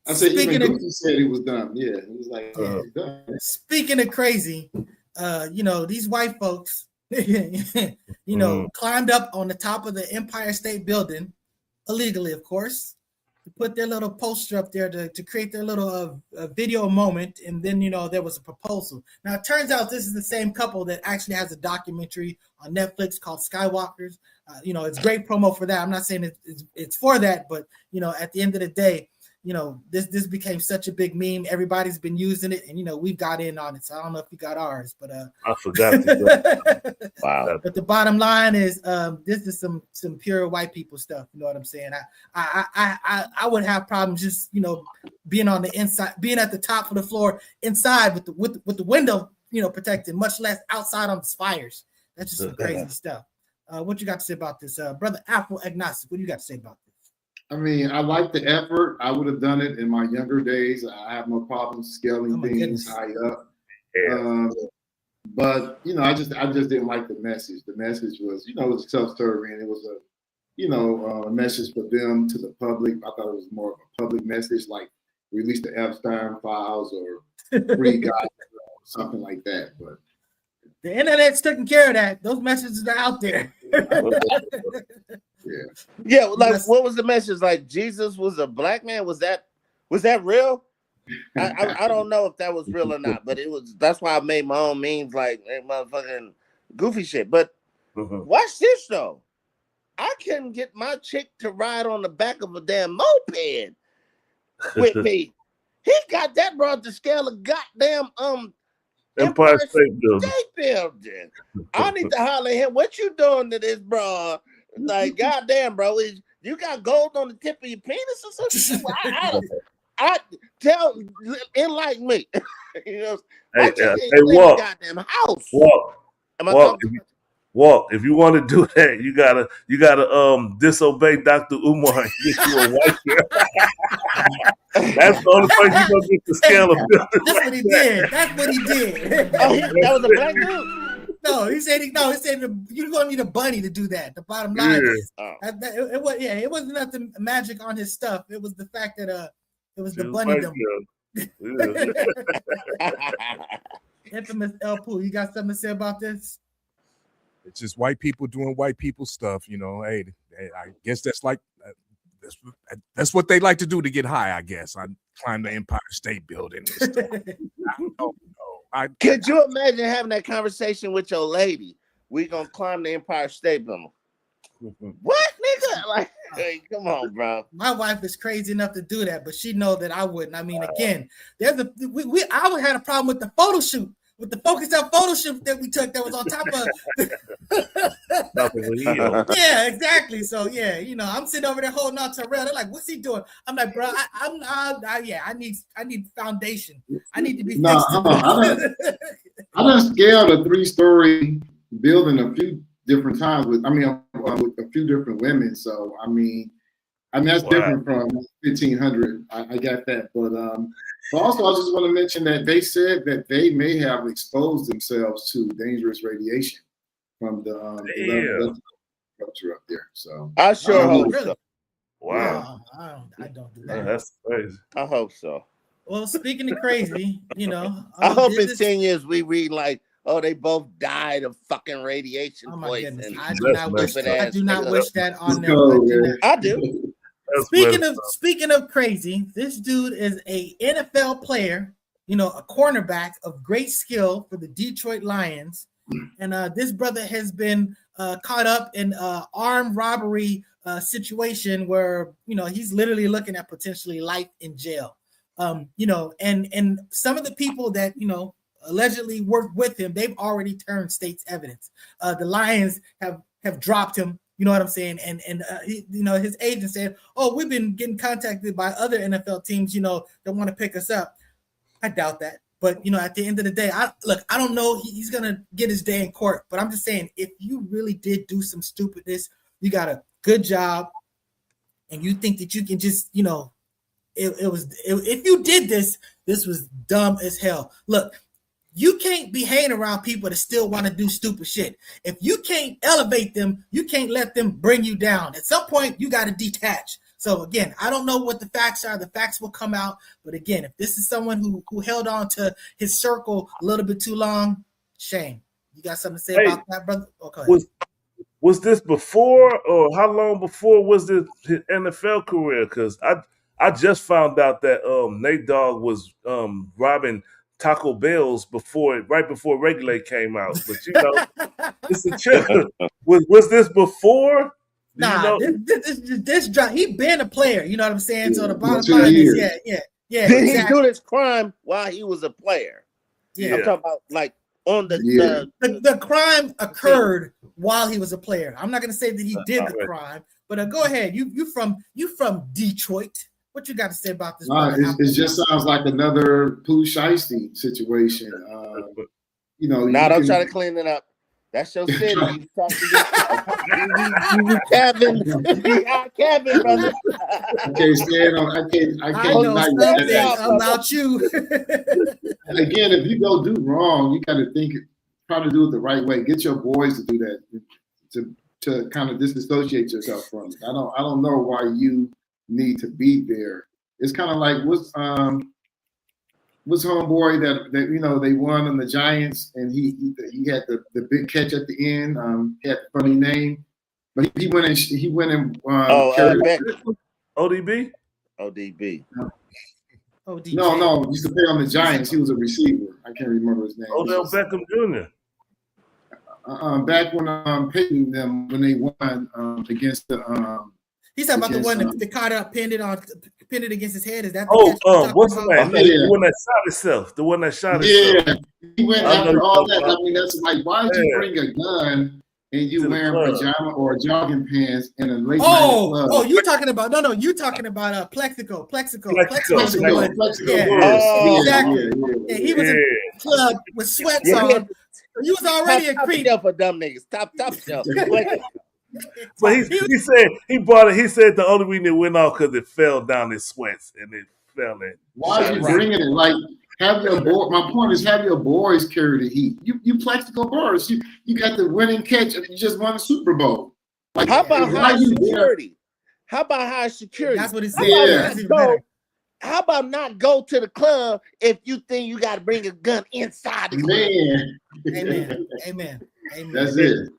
I said even Gucci said it was done. Yeah, it was like done. Speaking of crazy, you know, these white folks, you know, climbed up on the top of the Empire State Building, illegally, of course, to put their little poster up there to create their little video moment, and then, you know, there was a proposal. Now, it turns out this is the same couple that actually has a documentary on Netflix called Skywalkers. You know, it's great promo for that. I'm not saying it's for that, but, you know, at the end of the day, you know, this became such a big meme. Everybody's been using it, and, you know, we've got in on it. So I don't know if you got ours, but I forgot. Wow. But the bottom line is, this is some pure white people stuff. You know what I'm saying? I would have problems just, you know, being on the inside, being at the top of the floor inside with the window, you know, protected, much less outside on the spires. That's just some crazy stuff. What you got to say about this, brother Afro Agnostic? What do you got to say about this? I mean, I like the effort. I would have done it in my younger days. I have no problem scaling things high up. Yeah. But you know, I just didn't like the message. The message was, you know, it was self-serving. It was a message for them to the public. I thought it was more of a public message, like release the Epstein files or free guys or something like that. But the internet's taking care of that. Those messages are out there. Yeah, like what was the message? Like Jesus was a black man? Was that real? I don't know if that was real or not, but it was. That's why I made my own memes like motherfucking goofy shit. But watch this though. I couldn't get my chick to ride on the back of a damn moped with me. He got that brought to scale of goddamn Empire State Building. I need to holler at him. What you doing to this, bro? Like, goddamn, bro, you got gold on the tip of your penis or something? I tell, enlighten me. You know, Walk. Goddamn house. Walk. If you want to do that, you gotta disobey Dr. Umar and get you a white girl. That's the only place you're gonna get the scale of building. That's what he did. That's what he did. Oh, that was a black dude. No, he said you're gonna need a bunny to do that. The bottom line is it wasn't nothing magic on his stuff. It was the fact that it was the bunny. Infamous Pooh, you got something to say about this? It's just white people doing white people stuff, you know. Hey, I guess that's like that's what they like to do to get high. I guess I climbed the Empire State Building. I don't know. Could you imagine having that conversation with your lady? We gonna climb the Empire State Building. What, nigga? Like, hey, come on, bro. My wife is crazy enough to do that, but she know that I wouldn't. I mean, again, I would have a problem with the photo shoot. With the Focuz photo shoot that we took that was on top of yeah, exactly. So yeah, you know, I'm sitting over there holding on to Terrion. They're like, what's he doing? I'm like, bro, I need foundation. I need to be fixed. I done scaled a 3-story building a few different times with a few different women. So I mean that's different from 1500. I got that, but also I just want to mention that they said that they may have exposed themselves to dangerous radiation from the structure up there. So I sure hope really. so. Wow, I don't do that. That's crazy. I hope so. Well, speaking of crazy, you know, I hope in this- 10 years we read like, oh, they both died of fucking radiation oh my goodness, poison. I do not wish. I do not wish that on them. I do. Speaking of crazy, this dude is a NFL player, you know, a cornerback of great skill for the Detroit Lions, and this brother has been caught up in armed robbery situation where, you know, he's literally looking at potentially life in jail. You know, and some of the people that, you know, allegedly worked with him, they've already turned state's evidence. The Lions have dropped him. You know what I'm saying? And you know, his agent said, "Oh, we've been getting contacted by other NFL teams, you know, that want to pick us up." I doubt that, but you know, at the end of the day, I don't know. He's gonna get his day in court, but I'm just saying, if you really did do some stupidness, you got a good job, and you think that you can just, you know, if you did this was dumb as hell. Look. You can't be hanging around people that still want to do stupid shit. If you can't elevate them, you can't let them bring you down. At some point, you got to detach. So again, I don't know what the facts are. The facts will come out. But again, if this is someone who held on to his circle a little bit too long, shame. You got something to say about that, brother? Okay. Was this before, or how long before was this his NFL career? Because I just found out that Nate Dogg was robbing Taco Bell's right before Regulate came out, but you know, it's a trip. Was this before? Nah, you know? this drop. He been a player. You know what I'm saying? So the bottom line is, yeah. Did he do this crime while he was a player? Yeah, I'm talking about like on the crime occurred while he was a player. I'm not gonna say that he did the crime, but go ahead. You from Detroit. What you got to say about this? It just sounds like another Pooh Sheisty situation. You know, I'm trying to clean it up. That's your city. You talk to Kevin, brother. I can't stand on. I can't know about you. Again, if you go do wrong, you got to try to do it the right way. Get your boys to do that to kind of disassociate yourself from it. I don't know why you need to be there. It's kind of like what's homeboy that you know they won on the Giants, and he had the big catch at the end. He had a funny name, but he went and ODB. No, he used to play on the Giants. He was a receiver. I can't remember his name. Odell Beckham Jr. Back when Peyton them when they won against the he's talking about the one that caught up, pinned it against his head. Is that? What's the name? The one that shot himself. The one that shot himself. Yeah, he went after all that. I mean, that's like, why did you bring a gun and you wearing pajama or jogging pants in a late night club? Oh, you talking about you talking about Plexico. Yeah, exactly. Yeah, he was in the club with sweats on. You was already a creep. Top for dumb niggas. Top shelf. But he said he bought it. He said the only reason it went off because it fell down his sweats and it fell in. Why are you bringing it? Like, have your boy. My point is, have your boys carry the heat. You Plexico Birds. You got the winning catch. You just won a Super Bowl. Like, how about high security? How about high security? That's what he said. How about not go to the club if you think you got to bring a gun inside the club? Amen. That's it.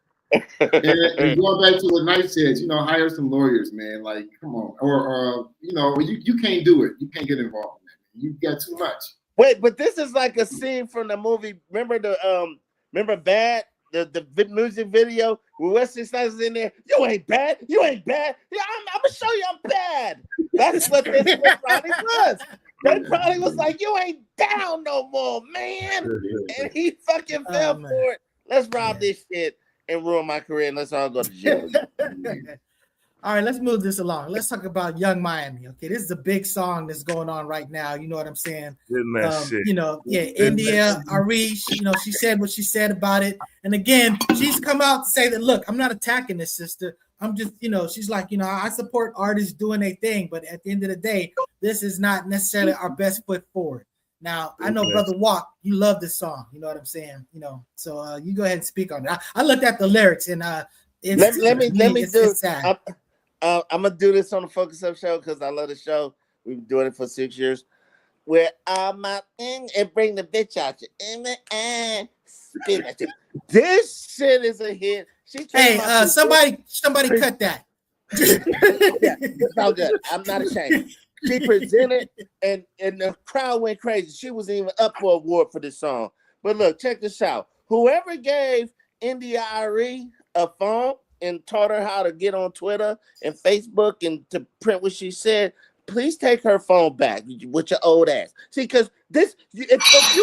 and going back to what Knight said, you know, hire some lawyers, man. Like, come on, or you know, you can't do it. You can't get involved in that. You got too much. Wait, but this is like a scene from the movie. Remember Bad, the music video with Wesley Snipes in there. You ain't bad. Yeah, I'm gonna show you I'm bad. That's what this probably was. They probably was like, you ain't down no more, man. And he fucking fell for it. Let's rob this shit and ruin my career, and let's all go to jail. All right, let's move this along. Let's talk about Young Miami. Okay, this is a big song that's going on right now. You know what I'm saying? You know, India, Arie, you know, she said what she said about it. And again, she's come out to say that, look, I'm not attacking this sister. I'm just, you know, she's like, you know, I support artists doing their thing, but at the end of the day, this is not necessarily our best foot forward. Now, I know, Brother Walk, you love this song. You know what I'm saying? You know, so you go ahead and speak on it. I looked at the lyrics and let me do it. I'm gonna do this on the Focus Up show because I love the show. We've been doing it for 6 years. where I'm out and bring the bitch out you and spin at you. This shit is a hit. She came out somebody cut that. Yeah, it's all good. I'm not ashamed. She presented and the crowd went crazy. She was even up for an award for this song. But look, check this out. Whoever gave India Arie a phone and taught her how to get on Twitter and Facebook and to print what she said, please take her phone back with your old ass. See, because this, if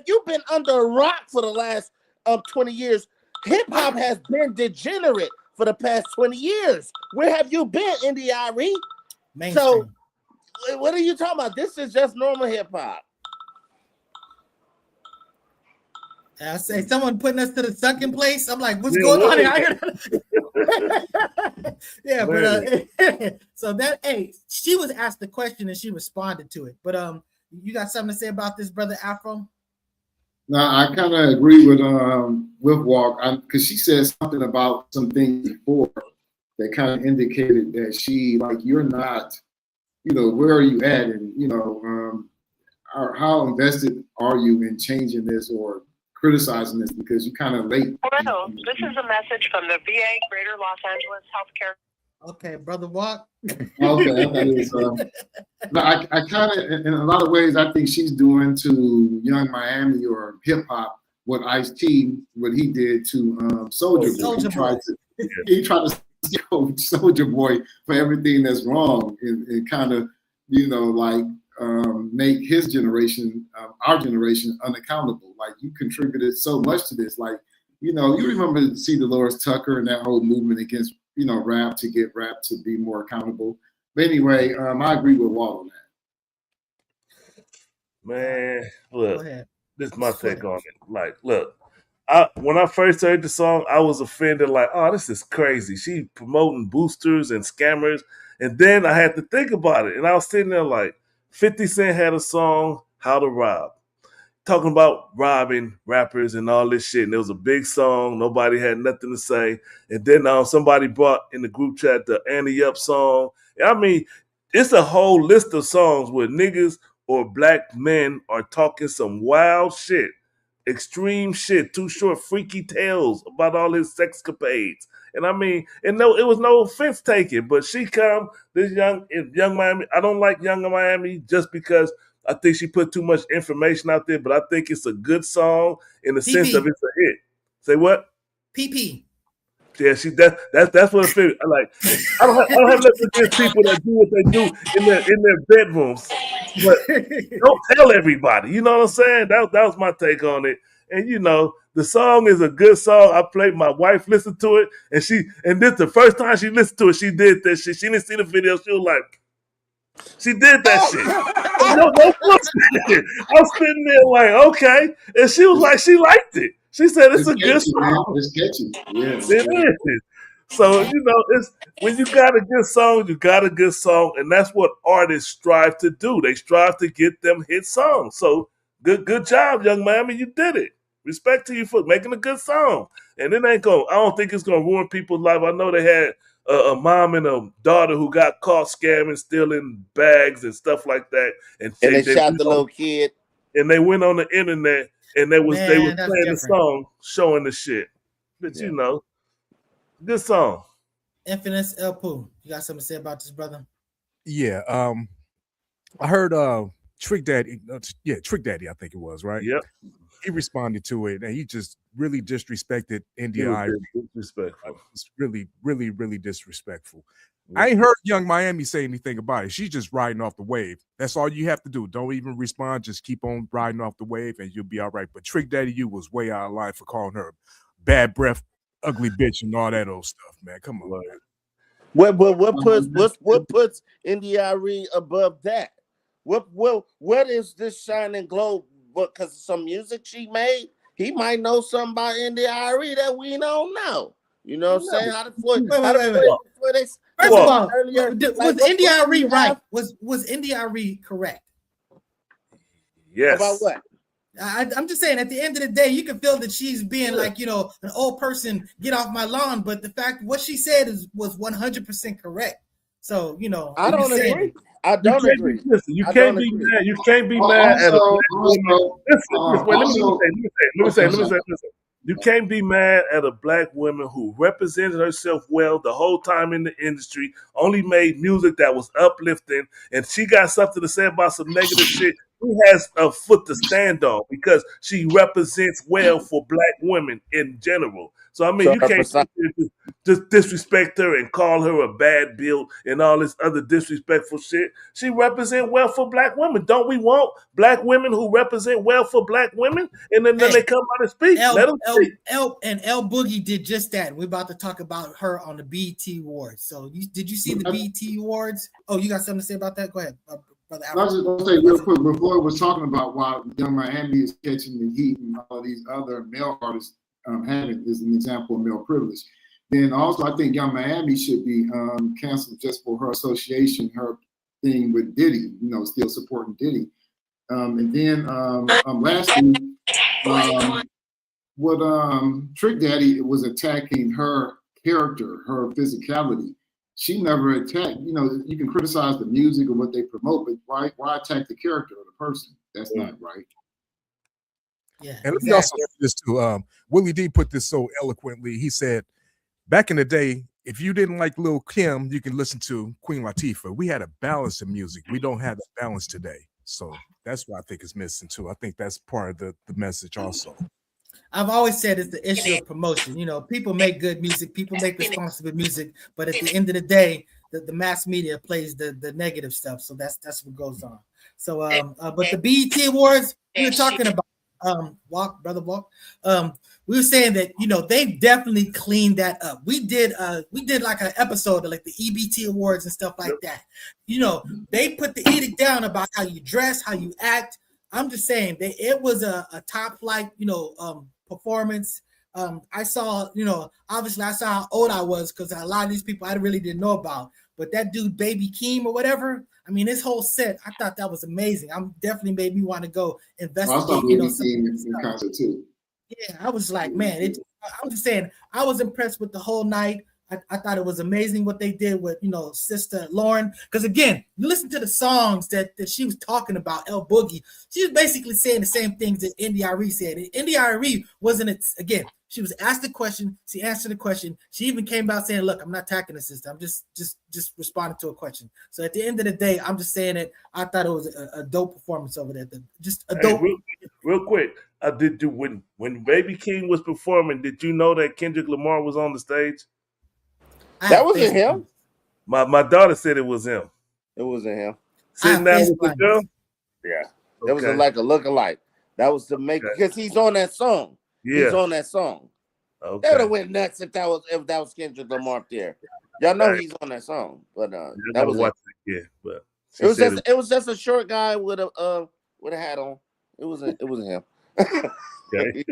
you've been under a rock for the last 20 years, hip hop has been degenerate for the past 20 years. Where have you been, India Arie? So, what are you talking about? This is just normal hip hop. I say someone putting us to the second place. I'm like, what's going on here? Yeah, but so that she was asked the question and she responded to it. But you got something to say about this, brother Afro? No, I kind of agree with Walk because she said something about some things before that kind of indicated that she you're not, where are you at, and how invested are you in changing this or criticizing this because you're kind of late. Hello, this is a message from the VA Greater Los Angeles Healthcare. Okay, brother Walk. Okay, I kind of, in a lot of ways, I think she's doing to Young Miami or hip hop what Ice-T, what he did to Soulja Boy. He tried to scapegoat Soulja Boy for everything that's wrong and kind of, make his generation, our generation, unaccountable. Like, you contributed so much to this. Like, you remember C. Dolores Tucker and that whole movement against, rap to get rap to be more accountable. But anyway, I agree with Walt on that. Man, look, this is my take on it. Like, look, when I first heard the song, I was offended. Like, oh, this is crazy. She promoting boosters and scammers. And then I had to think about it. And I was sitting there like, 50 Cent had a song, How to Rob, talking about robbing rappers and all this shit. And it was a big song. Nobody had nothing to say. And then somebody brought in the group chat the Annie Up song. I mean, it's a whole list of songs where niggas or black men are talking some wild shit, extreme shit, Too Short, freaky tales about all his sexcapades. And I mean, it was no offense taken, but she this young Miami. I don't like Young Miami just because I think she put too much information out there, but I think it's a good song in the sense of it's a hit. Say what? PP. Yeah, that's what I feel. I don't have nothing against people that do what they do in their bedrooms, but don't tell everybody. You know what I'm saying? That was my take on it. And the song is a good song. I played. My wife listened to it, and this the first time she listened to it. She did that shit. She didn't see the video. She was like, she did that shit. No bullshit. I was sitting there like, okay, and she was like, she liked it. She said it's a good song. It's catchy. Yeah, it is. So it's when you got a good song, you got a good song, and that's what artists strive to do. They strive to get them hit songs. So good job, Young Miami. You did it. Respect to you for making a good song. And it ain't I don't think it's gonna ruin people's life. I know they had a mom and a daughter who got caught scamming, stealing bags and stuff like that. And they shot the little kid. And they went on the internet and they was playing the song, showing the shit. But good song. Infamous Pooh. You got something to say about this, brother? Yeah. I heard Trick Daddy, I think it was, right? Yep. He responded to it, and he just really disrespected India Arie. Disrespectful. It's really, really, really disrespectful. Yeah. I ain't heard Young Miami say anything about it. She's just riding off the wave. That's all you have to do. Don't even respond. Just keep on riding off the wave, and you'll be all right. But Trick Daddy, you was way out of line for calling her bad breath, ugly bitch, and all that old stuff, man. Come on, man. What puts India Arie above that? What is this shining globe? Because of some music she made, he might know something about India Arie that we don't know. You know what I'm saying? First of all, was India Arie right? Was India Arie correct? Yes. About what? I'm just saying, at the end of the day, you can feel that she's being like, an old person, get off my lawn. But the fact what she said was 100% correct. So, I don't agree. I don't agree. Listen, you I can't don't be agree. mad. You can't be mad at a black woman. Listen. You can't be mad at a black woman who represented herself well the whole time in the industry, only made music that was uplifting, and she got something to say about some negative shit. Who has a foot to stand on because she represents well for black women in general. So I mean, you can't just disrespect her and call her a bad build and all this other disrespectful shit. She represents well for black women. Don't we want black women who represent well for black women? And then they come out and speak. Let them speak. Bldg did just that. We're about to talk about her on the BET Awards. So did you see the BET Awards? Oh, you got something to say about that? Go ahead, brother. I was just going to say real quick, before it was talking about why Young Miami is catching the heat and all these other male artists having is an example of male privilege. Then also, I think Young Miami should be canceled just for her association, her thing with Diddy, still supporting Diddy. And then lastly, Trick Daddy was attacking her character, her physicality. She never attacked, you can criticize the music or what they promote, but why attack the character of the person? That's not right. Yeah, and let me also say this too. Willie D put this so eloquently. He said, back in the day, if you didn't like Lil' Kim, you can listen to Queen Latifah. We had a balance in music. We don't have that balance today. So that's what I think is missing too. I think that's part of the message also. I've always said it's the issue of promotion. People make good music, people make responsible music, but at the end of the day, the mass media plays the negative stuff. So that's what goes on. So, but the BET Awards, we were talking about Brother Walk. We were saying that they definitely cleaned that up. We did like an episode of like the EBT Awards and stuff like that. They put the edict down about how you dress, how you act. I'm just saying that it was a top flight, performance. I saw, obviously I saw how old I was because a lot of these people I really didn't know about. But that dude, Baby Keem or whatever, I mean, this whole set, I thought that was amazing. Definitely made me want to go investigate. I saw Baby Keem in concert too. Yeah, I was like, man, I'm just saying, I was impressed with the whole night. I thought it was amazing what they did with, Sister Lauren. Because again, you listen to the songs that she was talking about, Bldg. She was basically saying the same things that Arie said. And Arie wasn't, again, she was asked the question, she answered the question. She even came out saying, look, I'm not attacking the sister. I'm just responding to a question. So at the end of the day, I'm just saying that I thought it was a dope performance over there. Just a dope. Real quick, did you when Baby Keem was performing, did you know that Kendrick Lamar was on the stage? That wasn't him. My daughter said it was him. It wasn't him. Sitting down with the girl? Yeah. It was like a lookalike. That was to make because he's on that song. Yeah. He's on that song. Okay. They would have went nuts if that was Kendrick Lamar up there. Y'all know he's on that song. But that was but it was just a short guy with a hat on. It wasn't him. Okay.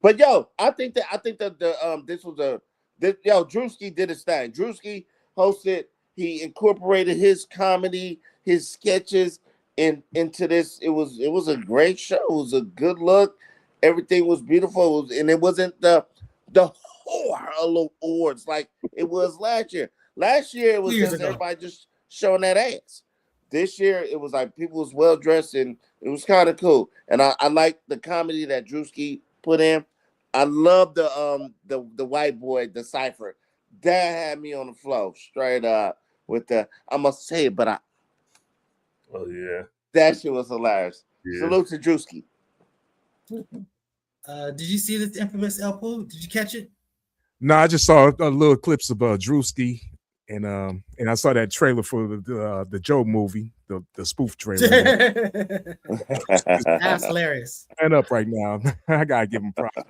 But I think that this was Drewski did his thing. Drewski hosted. He incorporated his comedy, his sketches into this. It was a great show. It was a good look. Everything was beautiful, and it wasn't the horror awards like it was last year. Last year it was just everybody just showing that ass. This year it was like people was well dressed and it was kind of cool. And I like the comedy that Drewski put in. I love the white boy, the Cypher. That had me on the floor straight up with the I must say it, but I. Oh yeah, that shit was hilarious. Yeah. Salute to Drewski. Did you see this infamous Pooh? Did you catch it? No, I just saw little clips of Drewski, and I saw that trailer for the Joe movie, the spoof trailer. That's hilarious. Stand up right now. I gotta give him props.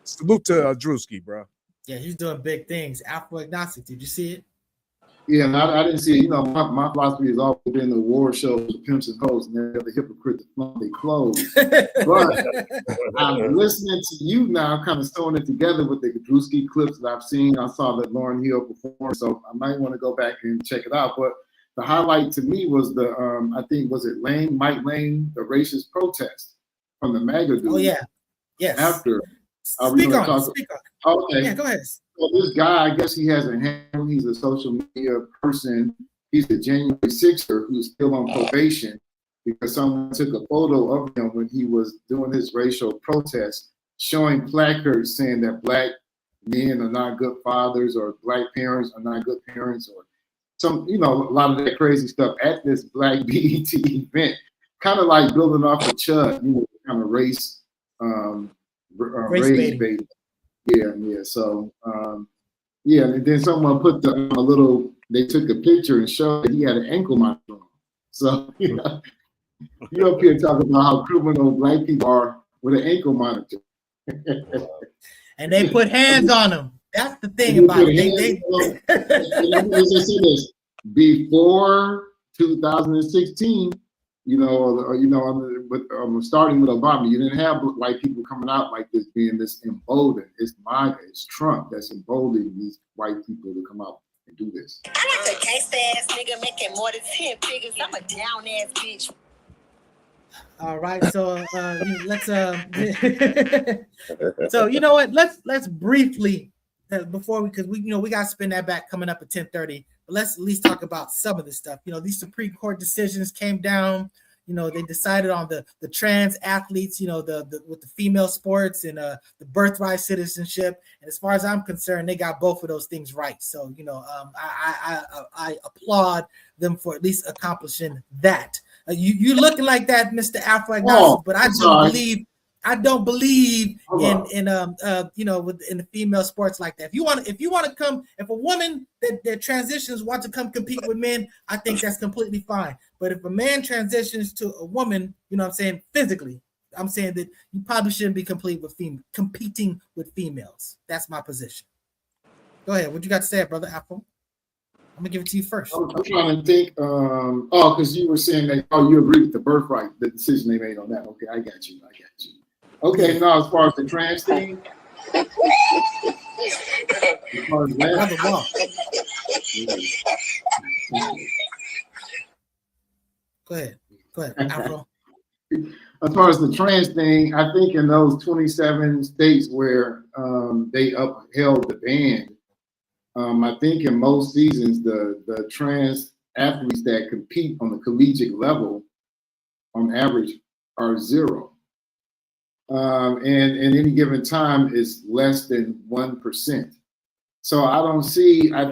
Salute to Drewski, bro. Yeah, he's doing big things. Afro agnostic. Did you see it? Yeah, I didn't see it. My philosophy has always been the award shows, the pimps and hoes, and they're the hypocrite that flaunt their clothes. But I'm listening to you now, kind of throwing it together with the Drewski clips that I've seen. I saw that Lauryn Hill perform, so I might want to go back and check it out. But the highlight to me was the, I think, was it Mike Lane, the racist protest from the MAGA dude. Oh, yeah. Yes. After. Speak on it. Okay. Yeah, go ahead. So this guy, I guess he has a handle. He's a social media person, he's a January 6er who's still on probation because someone took a photo of him when he was doing his racial protest, showing placards saying that black men are not good fathers or black parents are not good parents or some, a lot of that crazy stuff at this Black BET event, kind of like building off of Chud, kind of race baiting. Yeah. So, and then someone put they took a picture and showed that he had an ankle monitor on. So, you up here talking about how criminal black people are with an ankle monitor. And they put hands on him. That's the thing about it. Before 2016, starting with Obama, you didn't have white people coming out like this, being this emboldened. It's MAGA, it's Trump that's emboldening these white people to come out and do this. I like a gangsta ass nigga making more than 10 figures. I'm a down ass bitch. All right, so let's so you know what? Let's briefly because we got to spin that back coming up at 10:30. But let's at least talk about some of this stuff. These Supreme Court decisions came down. They decided on the trans athletes. With the female sports and the birthright citizenship. And as far as I'm concerned, they got both of those things right. So I applaud them for at least accomplishing that. You looking like that, Mr. Afro, but I don't believe in the female sports like that. If you want to come, if a woman that transitions want to come compete with men, I think that's completely fine. But if a man transitions to a woman, physically, I'm saying that you probably shouldn't be competing with females. That's my position. Go ahead. What you got to say, brother Afro? I'm gonna give it to you first. I'm trying to think. Because you were saying that. Oh, you agree with the birthright, the decision they made on that. Okay, I got you. Okay, now as far as the trans thing, Go ahead, Afro. As far as the trans thing, I think in those 27 states where they upheld the ban. I think in most seasons, the trans athletes that compete on the collegiate level, on average, are 0. And in any given time is less than 1%. So I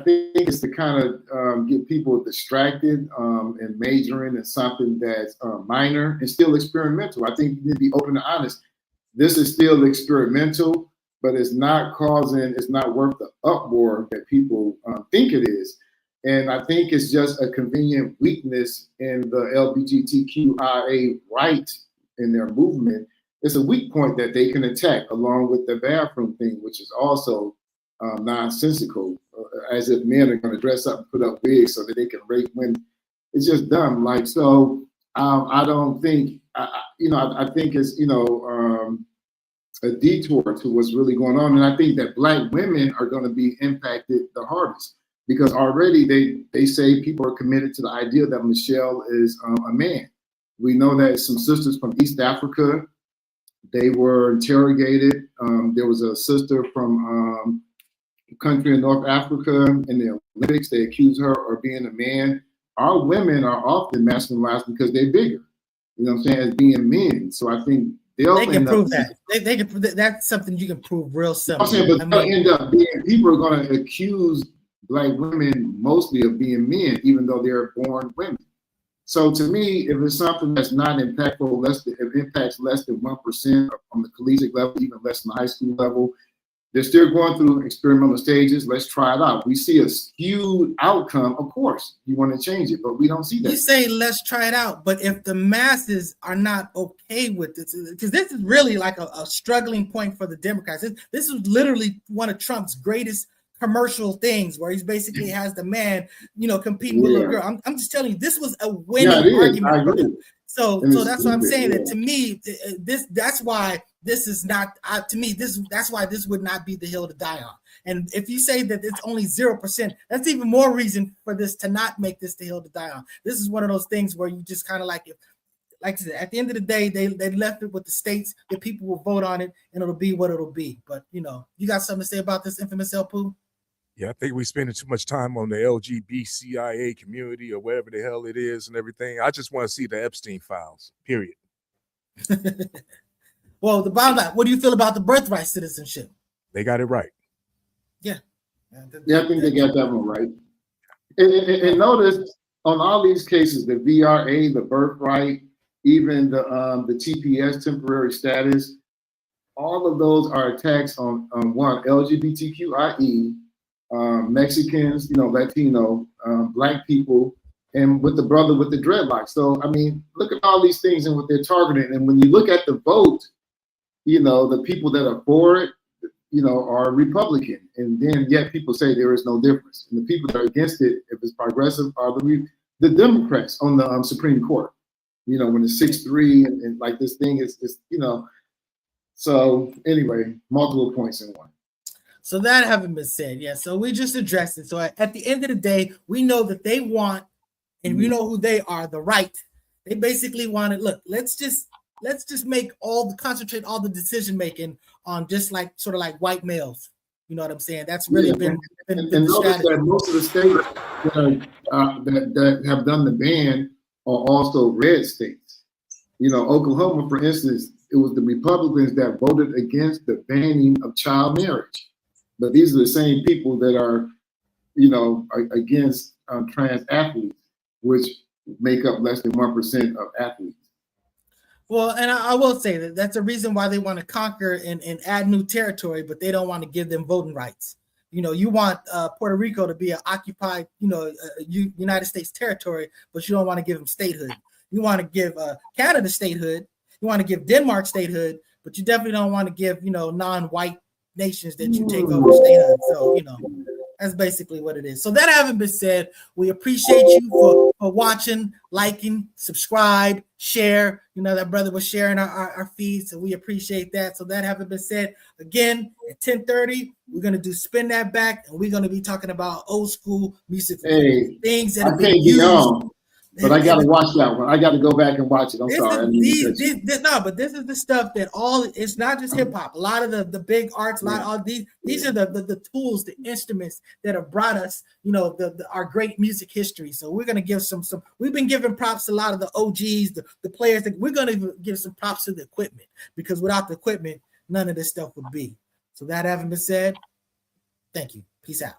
think it's to kind of get people distracted and majoring in something that's minor and still experimental. I think you need to be open and honest. This is still experimental, but it's not worth the uproar that people think it is. And I think it's just a convenient weakness in the LGBTQIA right in their movement. It's a weak point that they can attack along with the bathroom thing, which is also nonsensical, as if men are going to dress up and put up wigs so that they can rape women. It's just dumb. I don't think, I think it's, a detour to what's really going on. And I think that Black women are going to be impacted the hardest because already they say people are committed to the idea that Michelle is a man. We know that some sisters from East Africa, they were interrogated. There was a sister from a country in North Africa in the Olympics. They accused her of being a man. Our women are often masculinized because they're bigger, as being men. So I think they can prove that. They can. That's something you can prove real simple. I'm saying, but they'll end up being. People are going to accuse Black women mostly of being men, even though they're born women. So to me, if it's something that's not impactful, if it impacts less than 1% on the collegiate level, even less than the high school level, they're still going through experimental stages. Let's try it out. We see a skewed outcome. Of course, you want to change it, but we don't see that. You say let's try it out, but if the masses are not okay with this, because this is really like a struggling point for the Democrats. This is literally one of Trump's greatest commercial things where he basically has the man, competing with a little girl. I'm just telling you, this was a winning argument for them. So that's why I'm saying that to me, that's why this is not that's why this would not be the hill to die on. And if you say that it's only 0%, that's even more reason for this to not make this the hill to die on. This is one of those things where you just kind of like I said, at the end of the day, they left it with the states. The people will vote on it, and it'll be what it'll be. But you got something to say about this infamous Pooh? Yeah, I think we're spending too much time on the LGBTQIA community or whatever the hell it is and everything. I just want to see the Epstein files, period. Well, the bottom line, what do you feel about the birthright citizenship? They got it right. Yeah. Yeah, I think they got that one right. And notice on all these cases, the VRA, the birthright, even the TPS, temporary status, all of those are attacks on one, LGBTQIE, Mexicans, Latino, Black people, and with the brother with the dreadlocks. So, I mean, look at all these things and what they're targeting. And when you look at the vote, the people that are for it, are Republican. And then yet people say there is no difference. And the people that are against it, if it's progressive, are the Democrats on the Supreme Court. When it's 6-3 and like this thing is So anyway, multiple points in one. So that having been said, yeah. So we just addressed it. So at the end of the day, we know that they want, and we know who they are, the right. They basically wanted, look, let's just make concentrate all the decision making on just like sort of like white males. You know what I'm saying? That's really been notice that most of the states that have done the ban are also red states. Oklahoma, for instance, it was the Republicans that voted against the banning of child marriage. But these are the same people that are, against trans athletes, which make up less than 1% of athletes. Well, and I will say that that's a reason why they want to conquer and add new territory, but they don't want to give them voting rights. You want Puerto Rico to be an occupied, United States territory, but you don't want to give them statehood. You want to give Canada statehood. You want to give Denmark statehood, but you definitely don't want to give, non-white nations that you take over statehood. So, that's basically what it is. So that having been said, we appreciate you for watching, liking, subscribe, share. That brother was sharing our feed, so we appreciate that. So that having been said, again, at 10:30, we're going to do Spin That Back, and we're going to be talking about old school music things that have been used. But I got to watch that one. I got to go back and watch it. I'm sorry. But this is the stuff that it's not just hip hop. A lot of the big arts, these are the tools, the instruments that have brought us, our great music history. So we're going to give some, we've been giving props to a lot of the OGs, the players. That we're going to give some props to the equipment, because without the equipment, none of this stuff would be. So that having been said, thank you. Peace out.